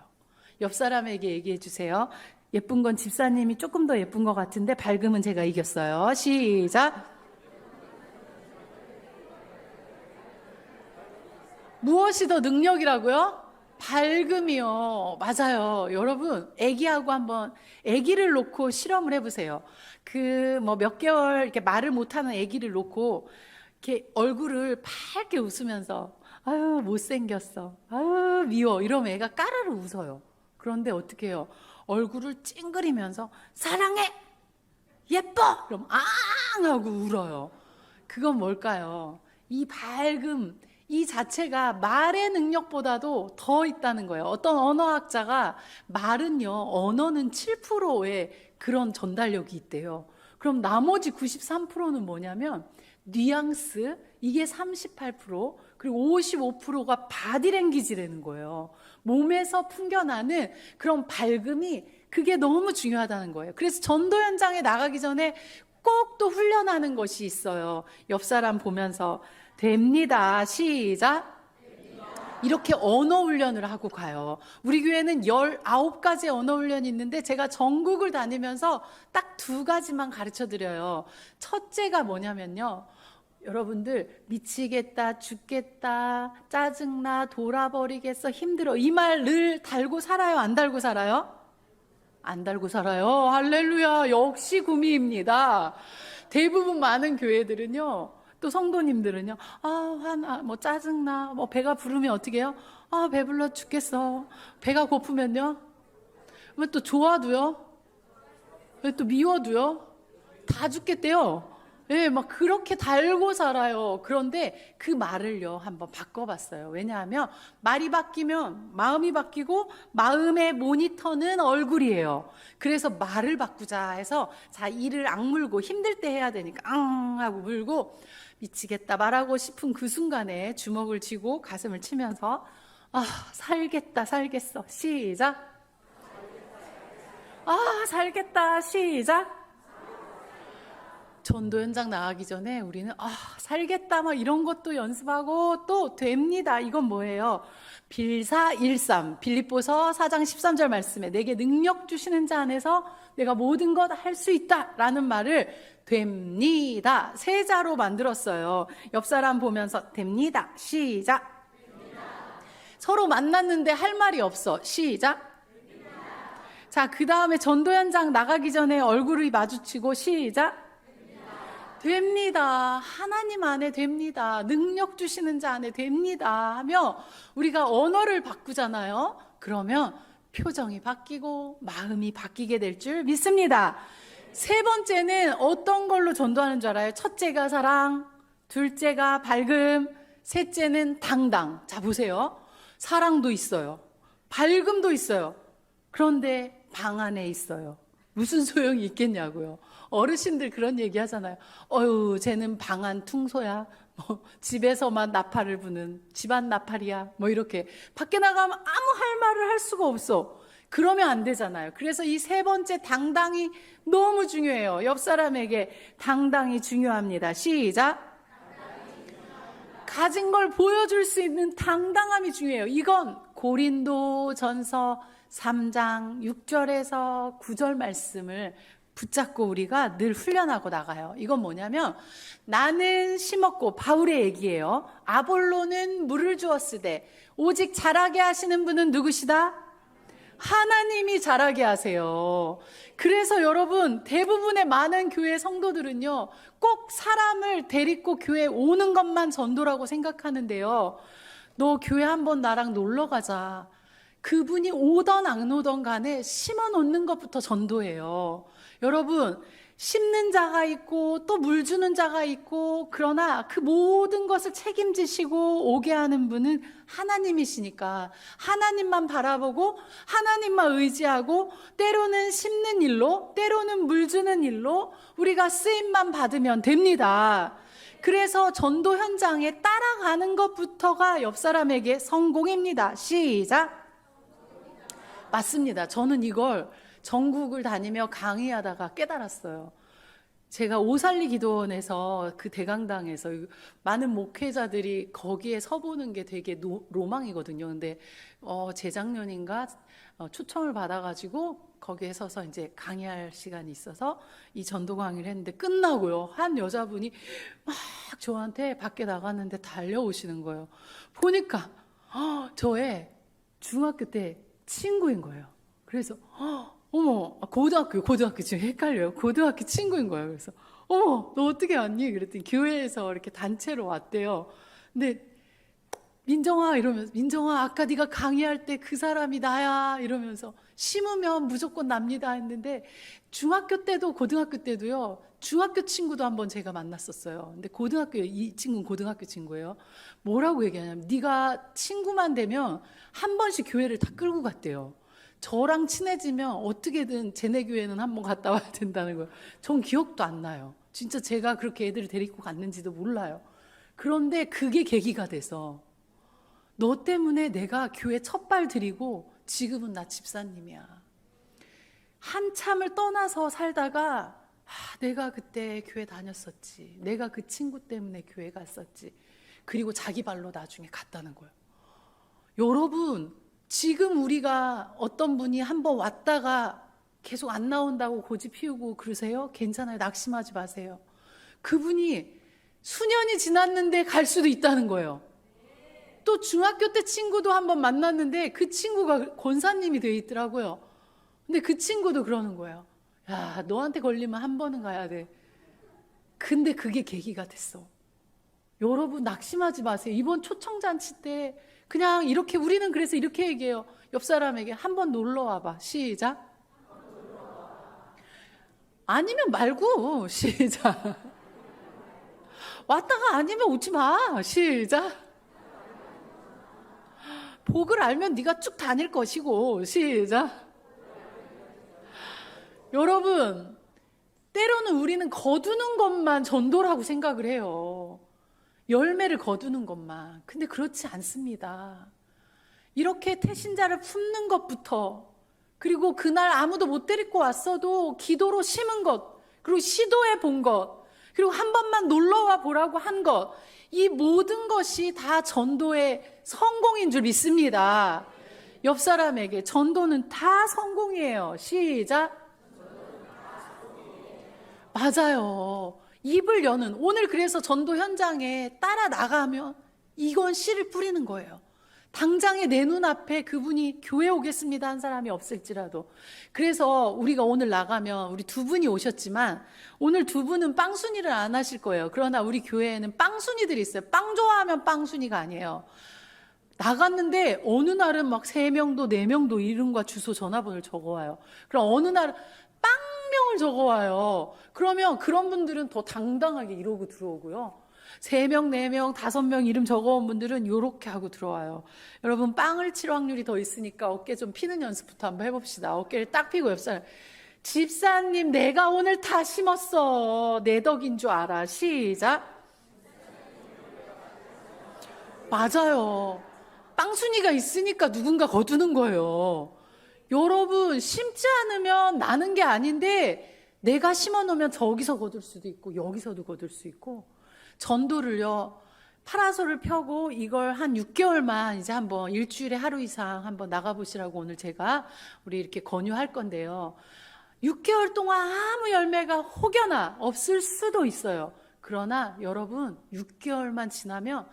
옆 사람에게 얘기해 주세요. 예쁜 건 집사님이 조금 더 예쁜 것 같은데 밝음은 제가 이겼어요. 시작. 무엇이 더 능력이라고요? 밝음이요. 맞아요. 여러분, 아기하고 한번 아기를 놓고 실험을 해보세요. 몇 개월 이렇게 말을 못하는 아기를 놓고 이렇게 얼굴을 밝게 웃으면서 아유 못생겼어, 아유 미워 이러면 애가 까르르 웃어요. 그런데 어떻게 해요? 얼굴을 찡그리면서 사랑해, 예뻐 그럼 앙 하고 울어요. 그건 뭘까요? 이 밝음 이 자체가 말의 능력보다도 더 있다는 거예요. 어떤 언어학자가 말은요 언어는 7%의 그런 전달력이 있대요. 그럼 나머지 93%는 뭐냐면 뉘앙스, 이게 38%, 그리고 55%가 바디랭귀지라는 거예요. 몸에서 풍겨나는 그런 밝음이 그게 너무 중요하다는 거예요. 그래서 전도 현장에 나가기 전에 꼭 또 훈련하는 것이 있어요. 옆 사람 보면서 됩니다. 시작. 이렇게 언어 훈련을 하고 가요. 우리 교회는 19가지 언어 훈련이 있는데 제가 전국을 다니면서 딱 2가지만 가르쳐 드려요. 첫째가 뭐냐면요, 여러분들 미치겠다, 죽겠다, 짜증나, 돌아버리겠어, 힘들어 이 말 늘 달고 살아요? 안 달고 살아요? 안 달고 살아요. 할렐루야. 역시 구미입니다. 대부분 많은 교회들은요, 또 성도님들은요, 화나, 짜증나, 배가 부르면 어떻게 해요? 배불러 죽겠어. 배가 고프면요? 왜 또 좋아도요? 왜 또 미워도요? 다 죽겠대요. 막 그렇게 달고 살아요. 그런데 그 말을요, 한번 바꿔봤어요. 왜냐하면 말이 바뀌면 마음이 바뀌고 마음의 모니터는 얼굴이에요. 그래서 말을 바꾸자 해서 이를 악물고 힘들 때 해야 되니까 앙 하고 물고 미치겠다 말하고 싶은 그 순간에 주먹을 쥐고 가슴을 치면서 살겠다 살겠어 시작. 살겠다 시작. 전도 현장 나가기 전에 우리는 살겠다 이런 것도 연습하고 또 됩니다. 이건 뭐예요? 빌사일삼 빌립보서 4장 13절 말씀에 내게 능력 주시는 자 안에서 내가 모든 것 할 수 있다 라는 말을 됩니다 3자로 만들었어요. 옆 사람 보면서 됩니다 시작. 됩니다. 서로 만났는데 할 말이 없어 시작. 됩니다. 자, 그 다음에 전도 현장 나가기 전에 얼굴을 마주치고 시작. 됩니다. 하나님 안에 됩니다. 능력 주시는 자 안에 됩니다 하며 우리가 언어를 바꾸잖아요. 그러면 표정이 바뀌고 마음이 바뀌게 될 줄 믿습니다. 3번째는 어떤 걸로 전도하는 줄 알아요? 첫째가 사랑, 둘째가 밝음, 셋째는 당당. 자, 보세요. 사랑도 있어요. 밝음도 있어요. 그런데 방 안에 있어요. 무슨 소용이 있겠냐고요. 어르신들 그런 얘기 하잖아요. 어휴, 쟤는 방 안 퉁소야. 뭐 집에서만 나팔을 부는 집안 나팔이야. 뭐 이렇게 밖에 나가면 아무 할 말을 할 수가 없어. 그러면 안 되잖아요. 그래서 이 세 번째 당당이 너무 중요해요. 옆 사람에게 당당이 중요합니다. 시작. 가진 걸 보여줄 수 있는 당당함이 중요해요. 이건 고린도전서 3장 6절에서 9절 말씀을 붙잡고 우리가 늘 훈련하고 나가요. 이건 뭐냐면 나는 심었고, 바울의 얘기예요. 아볼로는 물을 주었으되 오직 자라게 하시는 분은 누구시다? 하나님이 자라게 하세요. 그래서 여러분, 대부분의 많은 교회 성도들은요, 꼭 사람을 데리고 교회에 오는 것만 전도라고 생각하는데요. 너 교회 한번 나랑 놀러 가자. 그분이 오던 안 오던 간에 심어 놓는 것부터 전도예요. 여러분, 심는 자가 있고 또 물 주는 자가 있고, 그러나 그 모든 것을 책임지시고 오게 하는 분은 하나님이시니까 하나님만 바라보고 하나님만 의지하고, 때로는 심는 일로 때로는 물 주는 일로 우리가 쓰임만 받으면 됩니다. 그래서 전도 현장에 따라가는 것부터가 옆 사람에게 성공입니다. 시작. 맞습니다. 저는 이걸 전국을 다니며 강의하다가 깨달았어요. 제가 오살리 기도원에서 그 대강당에서 많은 목회자들이 거기에 서보는 게 되게 로망이거든요. 근데 재작년인가 초청을 받아가지고 거기에 서서 이제 강의할 시간이 있어서 이 전도 강의를 했는데, 끝나고요, 한 여자분이 막 저한테 밖에 나갔는데 달려오시는 거예요. 보니까 저의 중학교 때 친구인 거예요. 그래서 어머, 고등학교 지금 헷갈려요. 고등학교 친구인 거예요. 그래서 어머, 너 어떻게 왔니? 그랬더니 교회에서 이렇게 단체로 왔대요. 근데 민정아 이러면서, 민정아 아까 네가 강의할 때 그 사람이 나야 이러면서, 심으면 무조건 납니다 했는데, 중학교 때도 고등학교 때도요, 중학교 친구도 한번 제가 만났었어요. 근데 이 친구는 고등학교 친구예요. 뭐라고 얘기하냐면, 네가 친구만 되면 한 번씩 교회를 다 끌고 갔대요. 저랑 친해지면 어떻게든 쟤네 교회는 한번 갔다 와야 된다는 거예요. 전 기억도 안 나요. 진짜 제가 그렇게 애들을 데리고 갔는지도 몰라요. 그런데 그게 계기가 돼서, 너 때문에 내가 교회 첫발 들이고 지금은 나 집사님이야. 한참을 떠나서 살다가 내가 그때 교회 다녔었지. 내가 그 친구 때문에 교회 갔었지. 그리고 자기 발로 나중에 갔다는 거예요. 여러분, 지금 우리가 어떤 분이 한번 왔다가 계속 안 나온다고 고집 피우고 그러세요? 괜찮아요. 낙심하지 마세요. 그분이 수년이 지났는데 갈 수도 있다는 거예요. 또 중학교 때 친구도 한번 만났는데 그 친구가 권사님이 되어 있더라고요. 근데 그 친구도 그러는 거예요. 야, 너한테 걸리면 한 번은 가야 돼. 근데 그게 계기가 됐어. 여러분, 낙심하지 마세요. 이번 초청잔치 때 그냥 이렇게, 우리는 그래서 이렇게 얘기해요. 옆 사람에게 한번 놀러 와봐. 시작. 아니면 말고. 시작. 왔다가 아니면 오지 마. 시작. 복을 알면 네가 쭉 다닐 것이고. 시작. 여러분, 때로는 우리는 거두는 것만 전도라고 생각을 해요. 열매를 거두는 것만. 근데 그렇지 않습니다. 이렇게 태신자를 품는 것부터, 그리고 그날 아무도 못 데리고 왔어도 기도로 심은 것, 그리고 시도해 본 것, 그리고 한 번만 놀러와 보라고 한 것, 이 모든 것이 다 전도의 성공인 줄 믿습니다. 옆 사람에게 전도는 다 성공이에요. 시작. 맞아요. 입을 여는, 오늘 그래서 전도 현장에 따라 나가면 이건 씨를 뿌리는 거예요. 당장에 내 눈앞에 그분이 교회 오겠습니다 한 사람이 없을지라도. 그래서 우리가 오늘 나가면, 우리 두 분이 오셨지만 오늘 두 분은 빵순이를 안 하실 거예요. 그러나 우리 교회에는 빵순이들이 있어요. 빵 좋아하면 빵순이가 아니에요. 나갔는데 어느 날은 막 3명도 4명도 이름과 주소 전화번호를 적어와요. 그럼 어느 날은 빵 3명을 적어와요. 그러면 그런 분들은 더 당당하게 이러고 들어오고요. 3명, 4명, 5명 이름 적어온 분들은 이렇게 하고 들어와요. 여러분, 빵을 칠 확률이 더 있으니까 어깨 좀 피는 연습부터 한번 해봅시다. 어깨를 딱 피고 옆사람, 집사님 내가 오늘 다 심었어. 내 덕인 줄 알아. 시작. 맞아요. 빵순이가 있으니까 누군가 거두는 거예요. 여러분, 심지 않으면 나는 게 아닌데 내가 심어놓으면 저기서 거둘 수도 있고 여기서도 거둘 수 있고. 전도를요, 파라솔을 펴고 이걸 한 6개월만 이제 한번 일주일에 하루 이상 한번 나가보시라고 오늘 제가 우리 이렇게 권유할 건데요. 6개월 동안 아무 열매가 혹여나 없을 수도 있어요. 그러나 여러분, 6개월만 지나면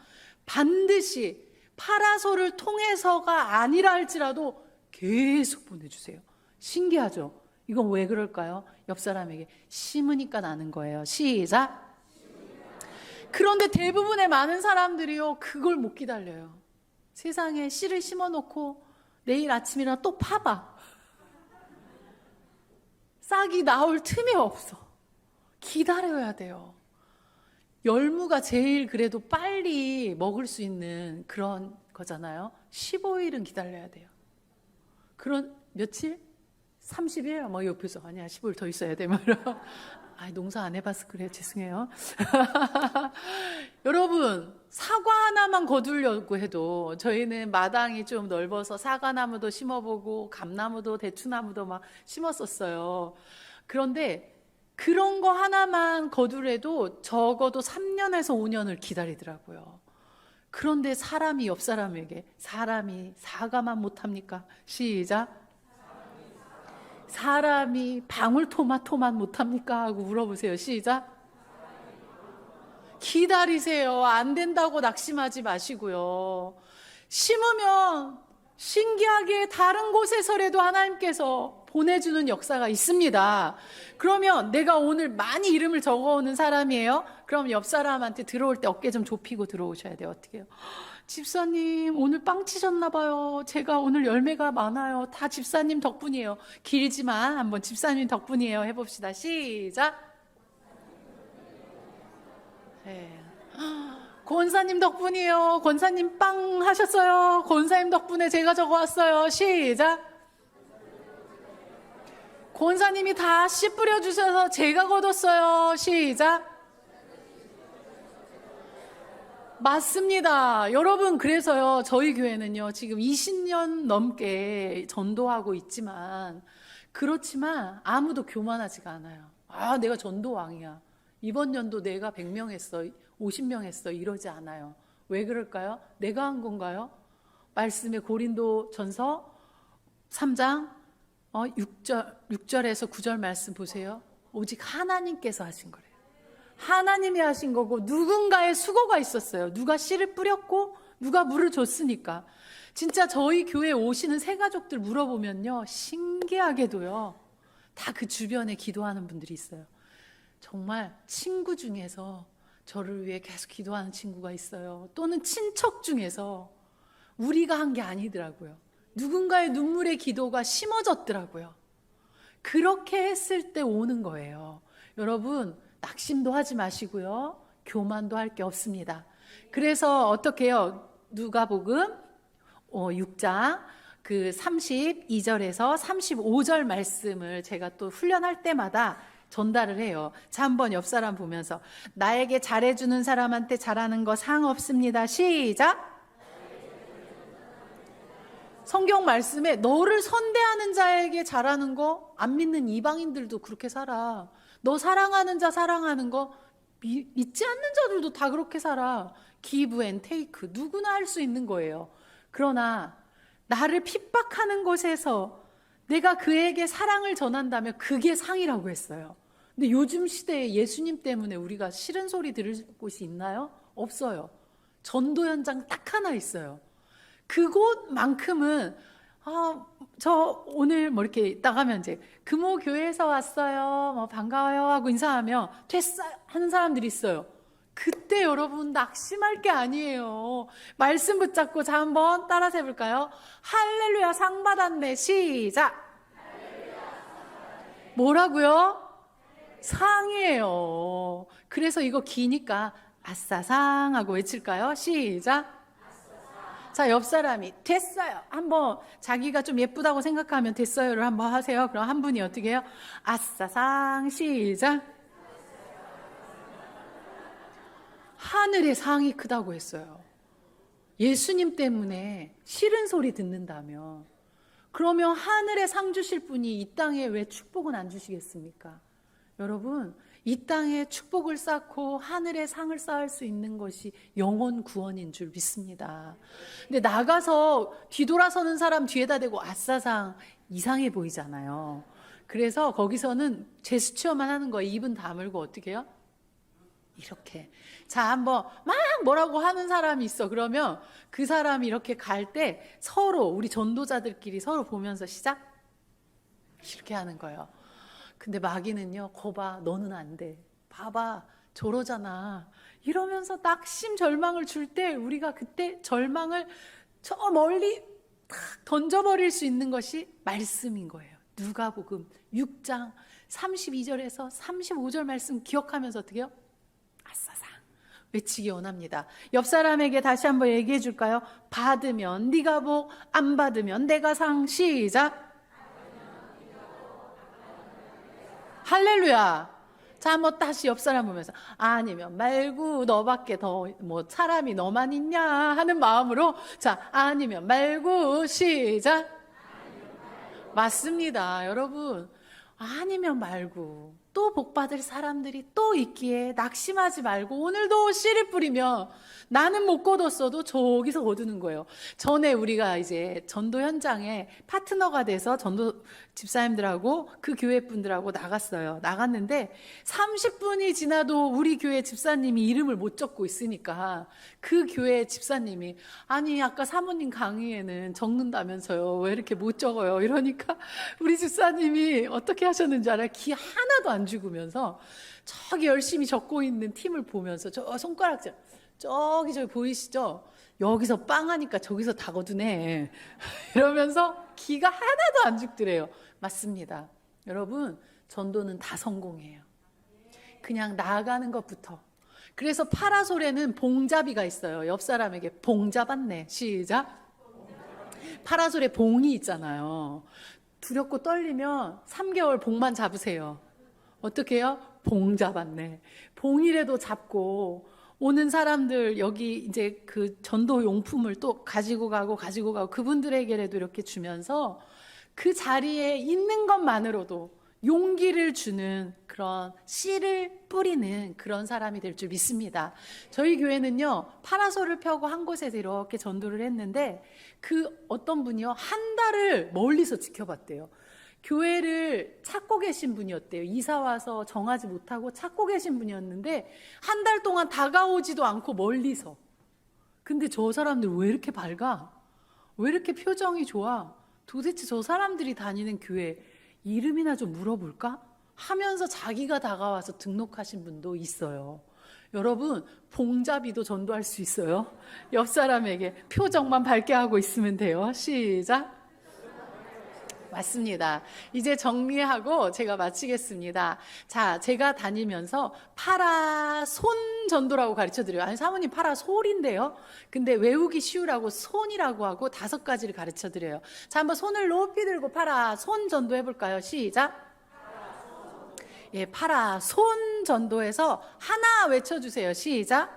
반드시 파라솔을 통해서가 아니라 할지라도 계속 보내주세요. 신기하죠? 이건 왜 그럴까요? 옆 사람에게 심으니까 나는 거예요. 시작. 그런데 대부분의 많은 사람들이요, 그걸 못 기다려요. 세상에 씨를 심어놓고 내일 아침이나 또 파봐. 싹이 나올 틈이 없어. 기다려야 돼요. 열무가 제일 그래도 빨리 먹을 수 있는 그런 거잖아요. 15일은 기다려야 돼요. 그런 며칠? 30일? 뭐 옆에서 아니야 15일 더 있어야 돼. 아, 농사 안 해봐서 그래, 죄송해요. 여러분, 사과 하나만 거두려고 해도 저희는 마당이 좀 넓어서 사과나무도 심어보고 감나무도 대추나무도 막 심었었어요. 그런데 그런 거 하나만 거두래도 적어도 3년에서 5년을 기다리더라고요. 그런데 사람이 옆 사람에게 사람이 사과만 못합니까? 시작. 사람이 방울토마토만 못합니까? 하고 물어보세요. 시작. 기다리세요. 안 된다고 낙심하지 마시고요. 심으면 신기하게 다른 곳에서라도 하나님께서 보내주는 역사가 있습니다. 그러면 내가 오늘 많이 이름을 적어오는 사람이에요. 그럼 옆 사람한테 들어올 때 어깨 좀 좁히고 들어오셔야 돼요. 어떻게 해요? 집사님 오늘 빵 치셨나 봐요. 제가 오늘 열매가 많아요. 다 집사님 덕분이에요. 길지만 한번 집사님 덕분이에요 해봅시다. 시작. 네. 권사님 덕분이에요. 권사님 빵 하셨어요. 권사님 덕분에 제가 적어왔어요. 시작. 권사님이 다 씨 뿌려주셔서 제가 거뒀어요. 시작. 맞습니다. 여러분, 그래서요, 저희 교회는요, 지금 20년 넘게 전도하고 있지만, 그렇지만 아무도 교만하지가 않아요. 아, 내가 전도왕이야. 이번 연도 내가 100명 했어. 50명 했어. 이러지 않아요. 왜 그럴까요? 내가 한 건가요? 말씀의 고린도 전서 3장 6절에서 9절 말씀 보세요. 오직 하나님께서 하신 거래요. 하나님이 하신 거고 누군가의 수고가 있었어요. 누가 씨를 뿌렸고 누가 물을 줬으니까. 진짜 저희 교회에 오시는 새 가족들 물어보면요, 신기하게도요, 다 그 주변에 기도하는 분들이 있어요. 정말 친구 중에서 저를 위해 계속 기도하는 친구가 있어요. 또는 친척 중에서 우리가 한 게 아니더라고요. 누군가의 눈물의 기도가 심어졌더라고요. 그렇게 했을 때 오는 거예요. 여러분, 낙심도 하지 마시고요. 교만도 할 게 없습니다. 그래서 어떻게 해요? 누가복음 6장 그 32절에서 35절 말씀을 제가 또 훈련할 때마다 전달을 해요. 자, 한번 옆 사람 보면서 나에게 잘해주는 사람한테 잘하는 거 상없습니다. 시작. 성경 말씀에 너를 선대하는 자에게 잘하는 거 안 믿는 이방인들도 그렇게 살아. 너 사랑하는 자 사랑하는 거 믿지 않는 자들도 다 그렇게 살아. give and take 누구나 할 수 있는 거예요. 그러나 나를 핍박하는 곳에서 내가 그에게 사랑을 전한다면 그게 상이라고 했어요. 근데 요즘 시대에 예수님 때문에 우리가 싫은 소리 들을 곳이 있나요? 없어요. 전도 현장 딱 하나 있어요. 그곳만큼은 저 오늘 뭐 이렇게 나가면 이제 금호 교회에서 왔어요. 뭐 반가워요 하고 인사하면 됐어 하는 사람들이 있어요. 그때 여러분 낙심할 게 아니에요. 말씀 붙잡고 자 한번 따라서 해볼까요? 할렐루야 상 받았네. 시작. 뭐라고요? 상이에요. 그래서 이거 기니까 아싸상 하고 외칠까요? 시작. 자, 옆 사람이 됐어요. 한번 자기가 좀 예쁘다고 생각하면 됐어요를 한번 하세요. 그럼 한 분이 어떻게 해요? 아싸상. 시작. 하늘의 상이 크다고 했어요. 예수님 때문에 싫은 소리 듣는다면, 그러면 하늘에 상 주실 분이 이 땅에 왜 축복은 안 주시겠습니까? 여러분, 이 땅에 축복을 쌓고 하늘에 상을 쌓을 수 있는 것이 영혼 구원인 줄 믿습니다. 근데 나가서 뒤돌아서는 사람 뒤에다 대고 아싸상, 이상해 보이잖아요. 그래서 거기서는 제스처만 하는 거예요. 입은 다물고 어떻게 해요? 이렇게. 자, 한번 막 뭐라고 하는 사람이 있어. 그러면 그 사람이 이렇게 갈 때 서로, 우리 전도자들끼리 서로 보면서 시작. 이렇게 하는 거예요. 근데 마귀는요, 거봐, 너는 안 돼. 봐봐, 저러잖아. 이러면서 낙심 절망을 줄 때 우리가 그때 절망을 저 멀리 탁 던져버릴 수 있는 것이 말씀인 거예요. 누가복음 6장 32절에서 35절 말씀 기억하면서 어떻게 해요? 아싸상 외치기 원합니다. 옆 사람에게 다시 한번 얘기해 줄까요? 받으면 네가 복, 안 받으면 내가 상. 시작. 할렐루야. 자, 한번 다시 옆 사람 보면서 아니면 말고 너밖에 더 뭐 사람이 너만 있냐 하는 마음으로, 자, 아니면 말고. 시작. 맞습니다. 여러분, 아니면 말고 또 복받을 사람들이 또 있기에 낙심하지 말고 오늘도 씨를 뿌리면 나는 못 거뒀어도 저기서 거두는 거예요. 전에 우리가 이제 전도 현장에 파트너가 돼서 전도 집사님들하고 그 교회 분들하고 나갔어요. 나갔는데 30분이 지나도 우리 교회 집사님이 이름을 못 적고 있으니까 그 교회 집사님이 아니 아까 사모님 강의에는 적는다면서요. 왜 이렇게 못 적어요? 이러니까 우리 집사님이 어떻게 하셨는지 알아요? 기 하나도 안 죽으면서 저기 열심히 적고 있는 팀을 보면서 저 손가락질 저기 보이시죠? 여기서 빵 하니까 저기서 다 거두네 이러면서 기가 하나도 안 죽더래요. 맞습니다. 여러분, 전도는 다 성공해요. 그냥 나아가는 것부터. 그래서 파라솔에는 봉잡이가 있어요. 옆 사람에게 봉 잡았네. 시작. 파라솔에 봉이 있잖아요. 두렵고 떨리면 3개월 봉만 잡으세요. 어떻게 해요? 봉 잡았네. 봉이라도 잡고 오는 사람들 여기 이제 그 전도 용품을 또 가지고 가고 그분들에게라도 이렇게 주면서 그 자리에 있는 것만으로도 용기를 주는 그런 씨를 뿌리는 그런 사람이 될 줄 믿습니다. 저희 교회는요, 파라솔을 펴고 한 곳에서 이렇게 전도를 했는데 그 어떤 분이요, 한 달을 멀리서 지켜봤대요. 교회를 찾고 계신 분이었대요. 이사 와서 정하지 못하고 찾고 계신 분이었는데 한 달 동안 다가오지도 않고 멀리서. 근데 저 사람들 왜 이렇게 밝아? 왜 이렇게 표정이 좋아? 도대체 저 사람들이 다니는 교회 이름이나 좀 물어볼까? 하면서 자기가 다가와서 등록하신 분도 있어요. 여러분, 봉잡이도 전도할 수 있어요. 옆 사람에게 표정만 밝게 하고 있으면 돼요. 시작. 맞습니다. 이제 정리하고 제가 마치겠습니다. 자, 제가 다니면서 파라손 전도라고 가르쳐드려요. 아니, 사모님 파라솔인데요. 근데 외우기 쉬우라고 손이라고 하고 5가지를 가르쳐드려요. 자, 한번 손을 높이 들고 파라손 전도 해볼까요? 시작. 예, 파라손 전도에서 하나 외쳐주세요. 시작.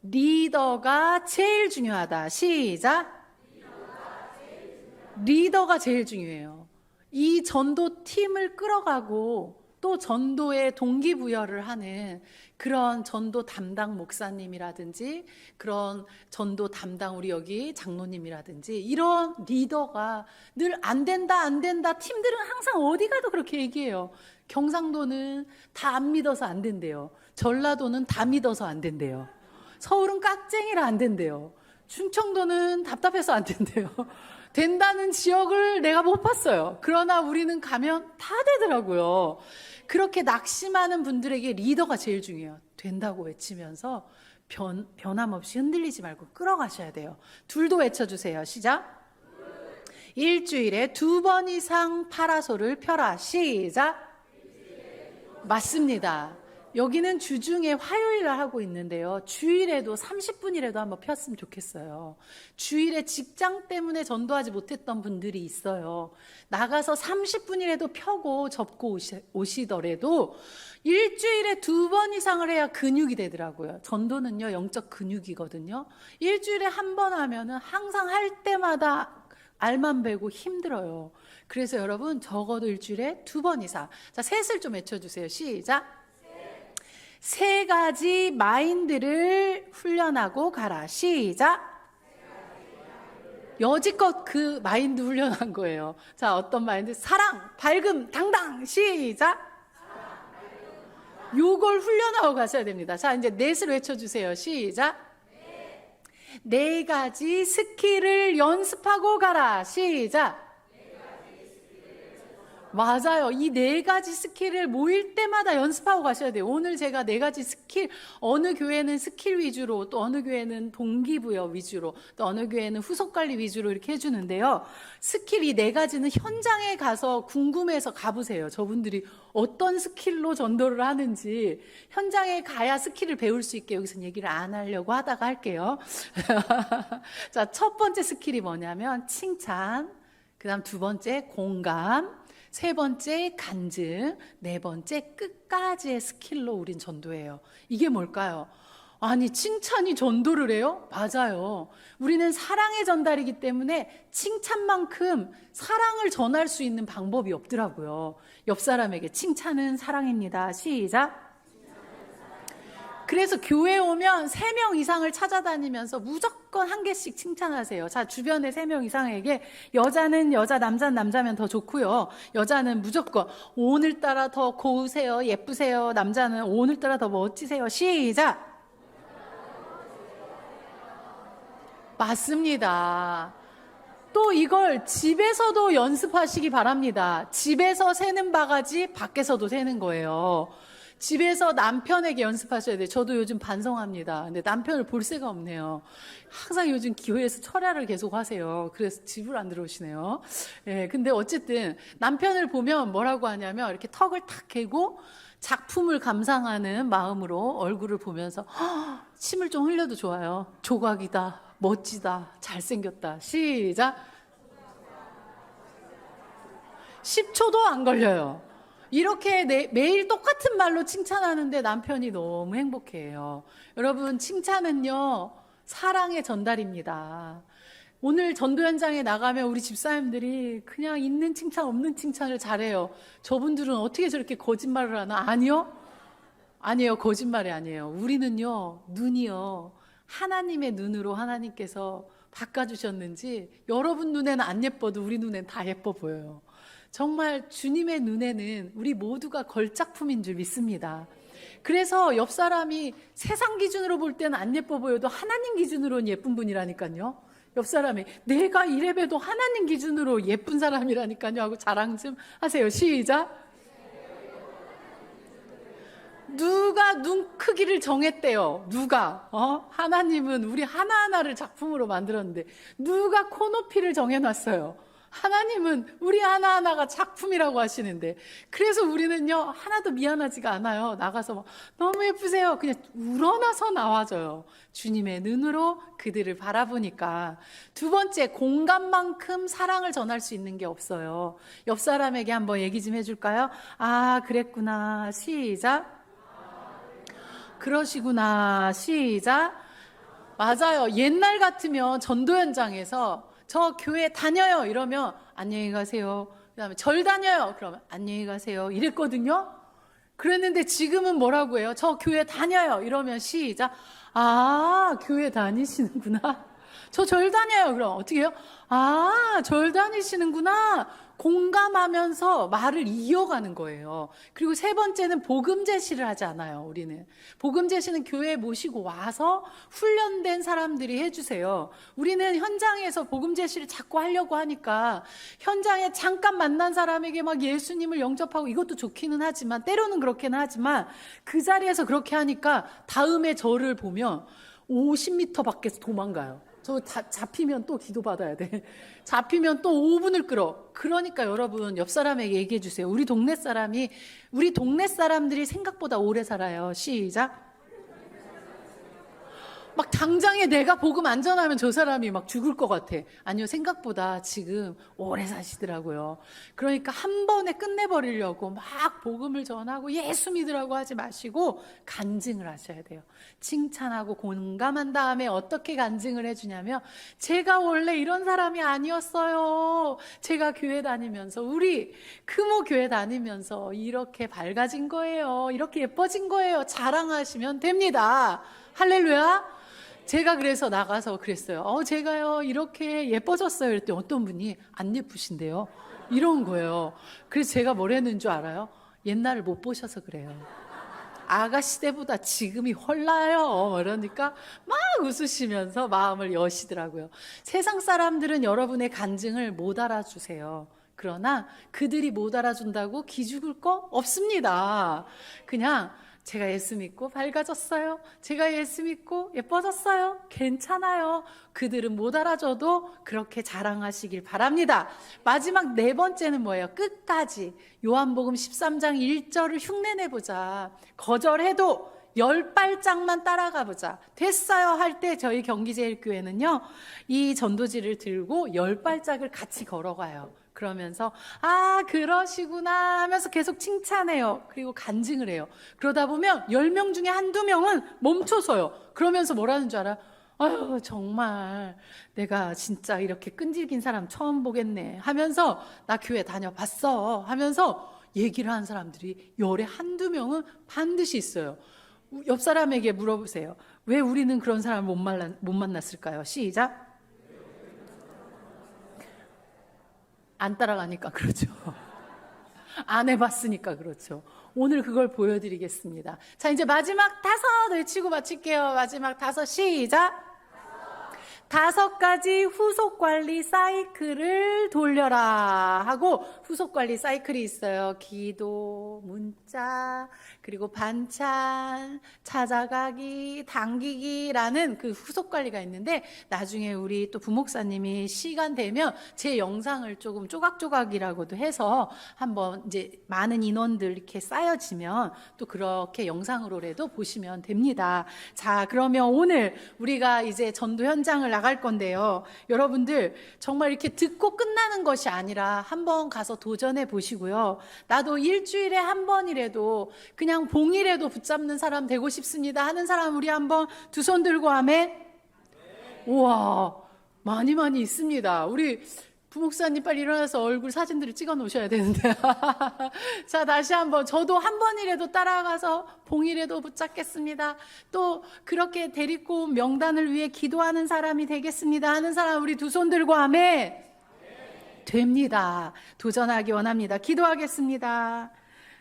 리더가 제일 중요하다. 시작. 리더가 제일 중요해요. 이 전도팀을 끌어가고 또 전도에 동기부여를 하는 그런 전도 담당 목사님이라든지 그런 전도 담당 우리 여기 장로님이라든지 이런 리더가 늘 안 된다 팀들은 항상 어디 가도 그렇게 얘기해요. 경상도는 다 안 믿어서 안 된대요. 전라도는 다 믿어서 안 된대요. 서울은 깍쟁이라 안 된대요. 충청도는 답답해서 안 된대요. 된다는 지역을 내가 못 봤어요. 그러나 우리는 가면 다 되더라고요. 그렇게 낙심하는 분들에게 리더가 제일 중요해요. 된다고 외치면서 변함없이 흔들리지 말고 끌어가셔야 돼요. 둘도 외쳐주세요. 시작. 일주일에 2번 이상 파라솔을 펴라. 시작. 맞습니다. 여기는 주중에 화요일을 하고 있는데요. 주일에도 30분이라도 한번 폈으면 좋겠어요. 주일에 직장 때문에 전도하지 못했던 분들이 있어요. 나가서 30분이라도 펴고 접고 오시더라도 일주일에 2번 이상을 해야 근육이 되더라고요. 전도는요, 영적 근육이거든요. 일주일에 한 번 하면은 항상 할 때마다 알만 배고 힘들어요. 그래서 여러분 적어도 일주일에 2번 이상. 자, 셋을 좀 외쳐주세요. 시작. 3가지 마인드를 훈련하고 가라. 시작. 여지껏 그 마인드 훈련한 거예요. 자, 어떤 마인드? 사랑, 밝음, 당당. 시작. 요걸 훈련하고 가셔야 됩니다. 자, 이제 넷을 외쳐주세요. 시작. 4가지 스킬을 연습하고 가라. 시작. 맞아요. 이 4가지 스킬을 모일 때마다 연습하고 가셔야 돼요. 오늘 제가 4가지 스킬, 어느 교회는 스킬 위주로, 또 어느 교회는 동기부여 위주로, 또 어느 교회는 후속관리 위주로 이렇게 해주는데요. 스킬 이 4가지는 현장에 가서 궁금해서 가보세요. 저분들이 어떤 스킬로 전도를 하는지 현장에 가야 스킬을 배울 수 있게 여기서 얘기를 안 하려고 하다가 할게요. 자, 첫 번째 스킬이 뭐냐면 칭찬, 그 다음 2번째 공감, 3번째 간증, 4번째 끝까지의 스킬로 우린 전도해요. 이게 뭘까요? 아니, 칭찬이 전도를 해요? 맞아요. 우리는 사랑의 전달이기 때문에 칭찬만큼 사랑을 전할 수 있는 방법이 없더라고요. 옆 사람에게 칭찬은 사랑입니다. 시작. 그래서 교회 오면 3명 이상을 찾아다니면서 무조건 1개씩 칭찬하세요. 자, 주변에 3명 이상에게 여자는 여자, 남자는 남자면 더 좋고요. 여자는 무조건 오늘따라 더 고우세요, 예쁘세요. 남자는 오늘따라 더 멋지세요. 시작. 맞습니다. 또 이걸 집에서도 연습하시기 바랍니다. 집에서 세는 바가지 밖에서도 세는 거예요. 집에서 남편에게 연습하셔야 돼요. 저도 요즘 반성합니다. 근데 남편을 볼 새가 없네요. 항상 요즘 교회에서 철야를 계속 하세요. 그래서 집을 안 들어오시네요. 예, 근데 어쨌든 남편을 보면 뭐라고 하냐면 이렇게 턱을 탁 개고 작품을 감상하는 마음으로 얼굴을 보면서 침을 좀 흘려도 좋아요. 조각이다, 멋지다, 잘생겼다. 시작. 10초도 안 걸려요. 이렇게 매일 똑같은 말로 칭찬하는데 남편이 너무 행복해해요. 여러분, 칭찬은요, 사랑의 전달입니다. 오늘 전도 현장에 나가면 우리 집사님들이 그냥 있는 칭찬 없는 칭찬을 잘해요. 저분들은 어떻게 저렇게 거짓말을 하나? 아니에요. 거짓말이 아니에요. 우리는요, 눈이요, 하나님의 눈으로 하나님께서 바꿔주셨는지 여러분 눈에는 안 예뻐도 우리 눈엔 다 예뻐 보여요. 정말 주님의 눈에는 우리 모두가 걸작품인 줄 믿습니다. 그래서 옆 사람이 세상 기준으로 볼 때는 안 예뻐 보여도 하나님 기준으로는 예쁜 분이라니까요. 옆 사람이 내가 이래봬도 하나님 기준으로 예쁜 사람이라니까요 하고 자랑 좀 하세요. 시작. 누가 눈 크기를 정했대요? 누가? 하나님은 우리 하나하나를 작품으로 만들었는데 누가 코 높이를 정해놨어요? 하나님은 우리 하나하나가 작품이라고 하시는데, 그래서 우리는요 하나도 미안하지가 않아요. 나가서 너무 예쁘세요 그냥 우러나서 나와줘요. 주님의 눈으로 그들을 바라보니까. 2번째, 공감만큼 사랑을 전할 수 있는 게 없어요. 옆 사람에게 한번 얘기 좀 해줄까요? 아, 그랬구나. 시작. 그러시구나. 시작. 맞아요. 옛날 같으면 전도 현장에서 저 교회 다녀요 이러면 안녕히 가세요. 그 다음에 절 다녀요 그러면 안녕히 가세요 이랬거든요. 그랬는데 지금은 뭐라고 해요? 저 교회 다녀요 이러면 시작. 아, 교회 다니시는구나. 저 절 다녀요 그럼 어떻게 해요? 아, 절 다니시는구나. 공감하면서 말을 이어가는 거예요. 그리고 3번째는 복음 제시를 하지 않아요. 우리는 복음 제시는 교회에 모시고 와서 훈련된 사람들이 해주세요. 우리는 현장에서 복음 제시를 자꾸 하려고 하니까 현장에 잠깐 만난 사람에게 막 예수님을 영접하고 이것도 좋기는 하지만, 때로는 그렇게는 하지만, 그 자리에서 그렇게 하니까 다음에 저를 보면 50m 밖에서 도망가요. 저 잡히면 또 기도 받아야 돼. 잡히면 또 5분을 끌어. 그러니까 여러분 옆 사람에게 얘기해 주세요. 우리 동네 사람들이 생각보다 오래 살아요. 시작. 막 당장에 내가 복음 안 전하면 저 사람이 막 죽을 것 같아. 아니요, 생각보다 지금 오래 사시더라고요. 그러니까 한 번에 끝내버리려고 막 복음을 전하고 예수 믿으라고 하지 마시고 간증을 하셔야 돼요. 칭찬하고 공감한 다음에 어떻게 간증을 해주냐면, 제가 원래 이런 사람이 아니었어요. 제가 교회 다니면서, 우리 금호 교회 다니면서 이렇게 밝아진 거예요. 이렇게 예뻐진 거예요. 자랑하시면 됩니다. 할렐루야. 제가 그래서 나가서 그랬어요. 제가요 이렇게 예뻐졌어요. 그랬더니 어떤 분이 안 예쁘신데요. 이런 거예요. 그래서 제가 뭘 했는 줄 알아요? 옛날을 못 보셔서 그래요. 아가씨 때보다 지금이 헐나요. 그러니까 막 웃으시면서 마음을 여시더라고요. 세상 사람들은 여러분의 간증을 못 알아주세요. 그러나 그들이 못 알아준다고 기죽을 거 없습니다. 그냥 제가 예수 믿고 밝아졌어요. 제가 예수 믿고 예뻐졌어요. 괜찮아요. 그들은 못 알아줘도 그렇게 자랑하시길 바랍니다. 마지막 네 번째는 뭐예요? 끝까지 요한복음 13장 1절을 흉내내보자. 거절해도 10발짝만 따라가 보자. 됐어요 할 때 저희 경기제일교회는요, 이 전도지를 들고 10발짝을 같이 걸어가요. 그러면서 그러시구나 하면서 계속 칭찬해요. 그리고 간증을 해요. 그러다 보면 10명 중에 한두 명은 멈춰서요. 그러면서 뭐라는 줄 알아? 아유 정말 내가 진짜 이렇게 끈질긴 사람 처음 보겠네 하면서, 나 교회 다녀봤어 하면서 얘기를 하는 사람들이 열에 한두 명은 반드시 있어요. 옆 사람에게 물어보세요. 왜 우리는 그런 사람을 못 만났을까요? 시작. 안 따라가니까 그렇죠. 안 해봤으니까 그렇죠. 오늘 그걸 보여드리겠습니다. 자, 이제 마지막 5 외치고 마칠게요. 마지막 5 시작. 5가지 후속 관리 사이클을 돌려라 하고, 후속 관리 사이클이 있어요. 기도, 문자, 그리고 반찬, 찾아가기, 당기기라는 그 후속 관리가 있는데, 나중에 우리 또 부목사님이 시간 되면 제 영상을 조금 조각조각이라고도 해서 한번 이제 많은 인원들 이렇게 쌓여지면 또 그렇게 영상으로라도 보시면 됩니다. 자, 그러면 오늘 우리가 이제 전도 현장을 나갈 건데요. 여러분들 정말 이렇게 듣고 끝나는 것이 아니라 한번 가서 도전해 보시고요. 나도 일주일에 한 번이라도 그냥 봉이라도 붙잡는 사람 되고 싶습니다 하는 사람 우리 한번 두 손 들고 아멘. 우와, 많이 있습니다. 우리 부목사님 빨리 일어나서 얼굴 사진들을 찍어 놓으셔야 되는데. 자, 다시 한번 저도 한 번이라도 따라가서 봉이라도 붙잡겠습니다. 또 그렇게 데리고 온 명단을 위해 기도하는 사람이 되겠습니다 하는 사람 우리 두 손 들고 아멘. 됩니다. 도전하기 원합니다. 기도하겠습니다.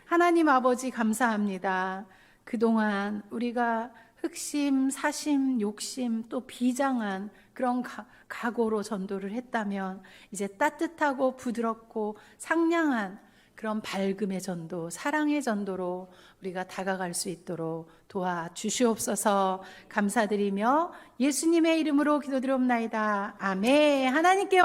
하나님 아버지 감사합니다. 그동안 우리가 흑심, 사심, 욕심, 또 비장한 그런 각오로 전도를 했다면, 이제 따뜻하고 부드럽고 상냥한 그런 밝음의 전도, 사랑의 전도로 우리가 다가갈 수 있도록 도와주시옵소서. 감사드리며 예수님의 이름으로 기도드리옵나이다. 아멘. 하나님께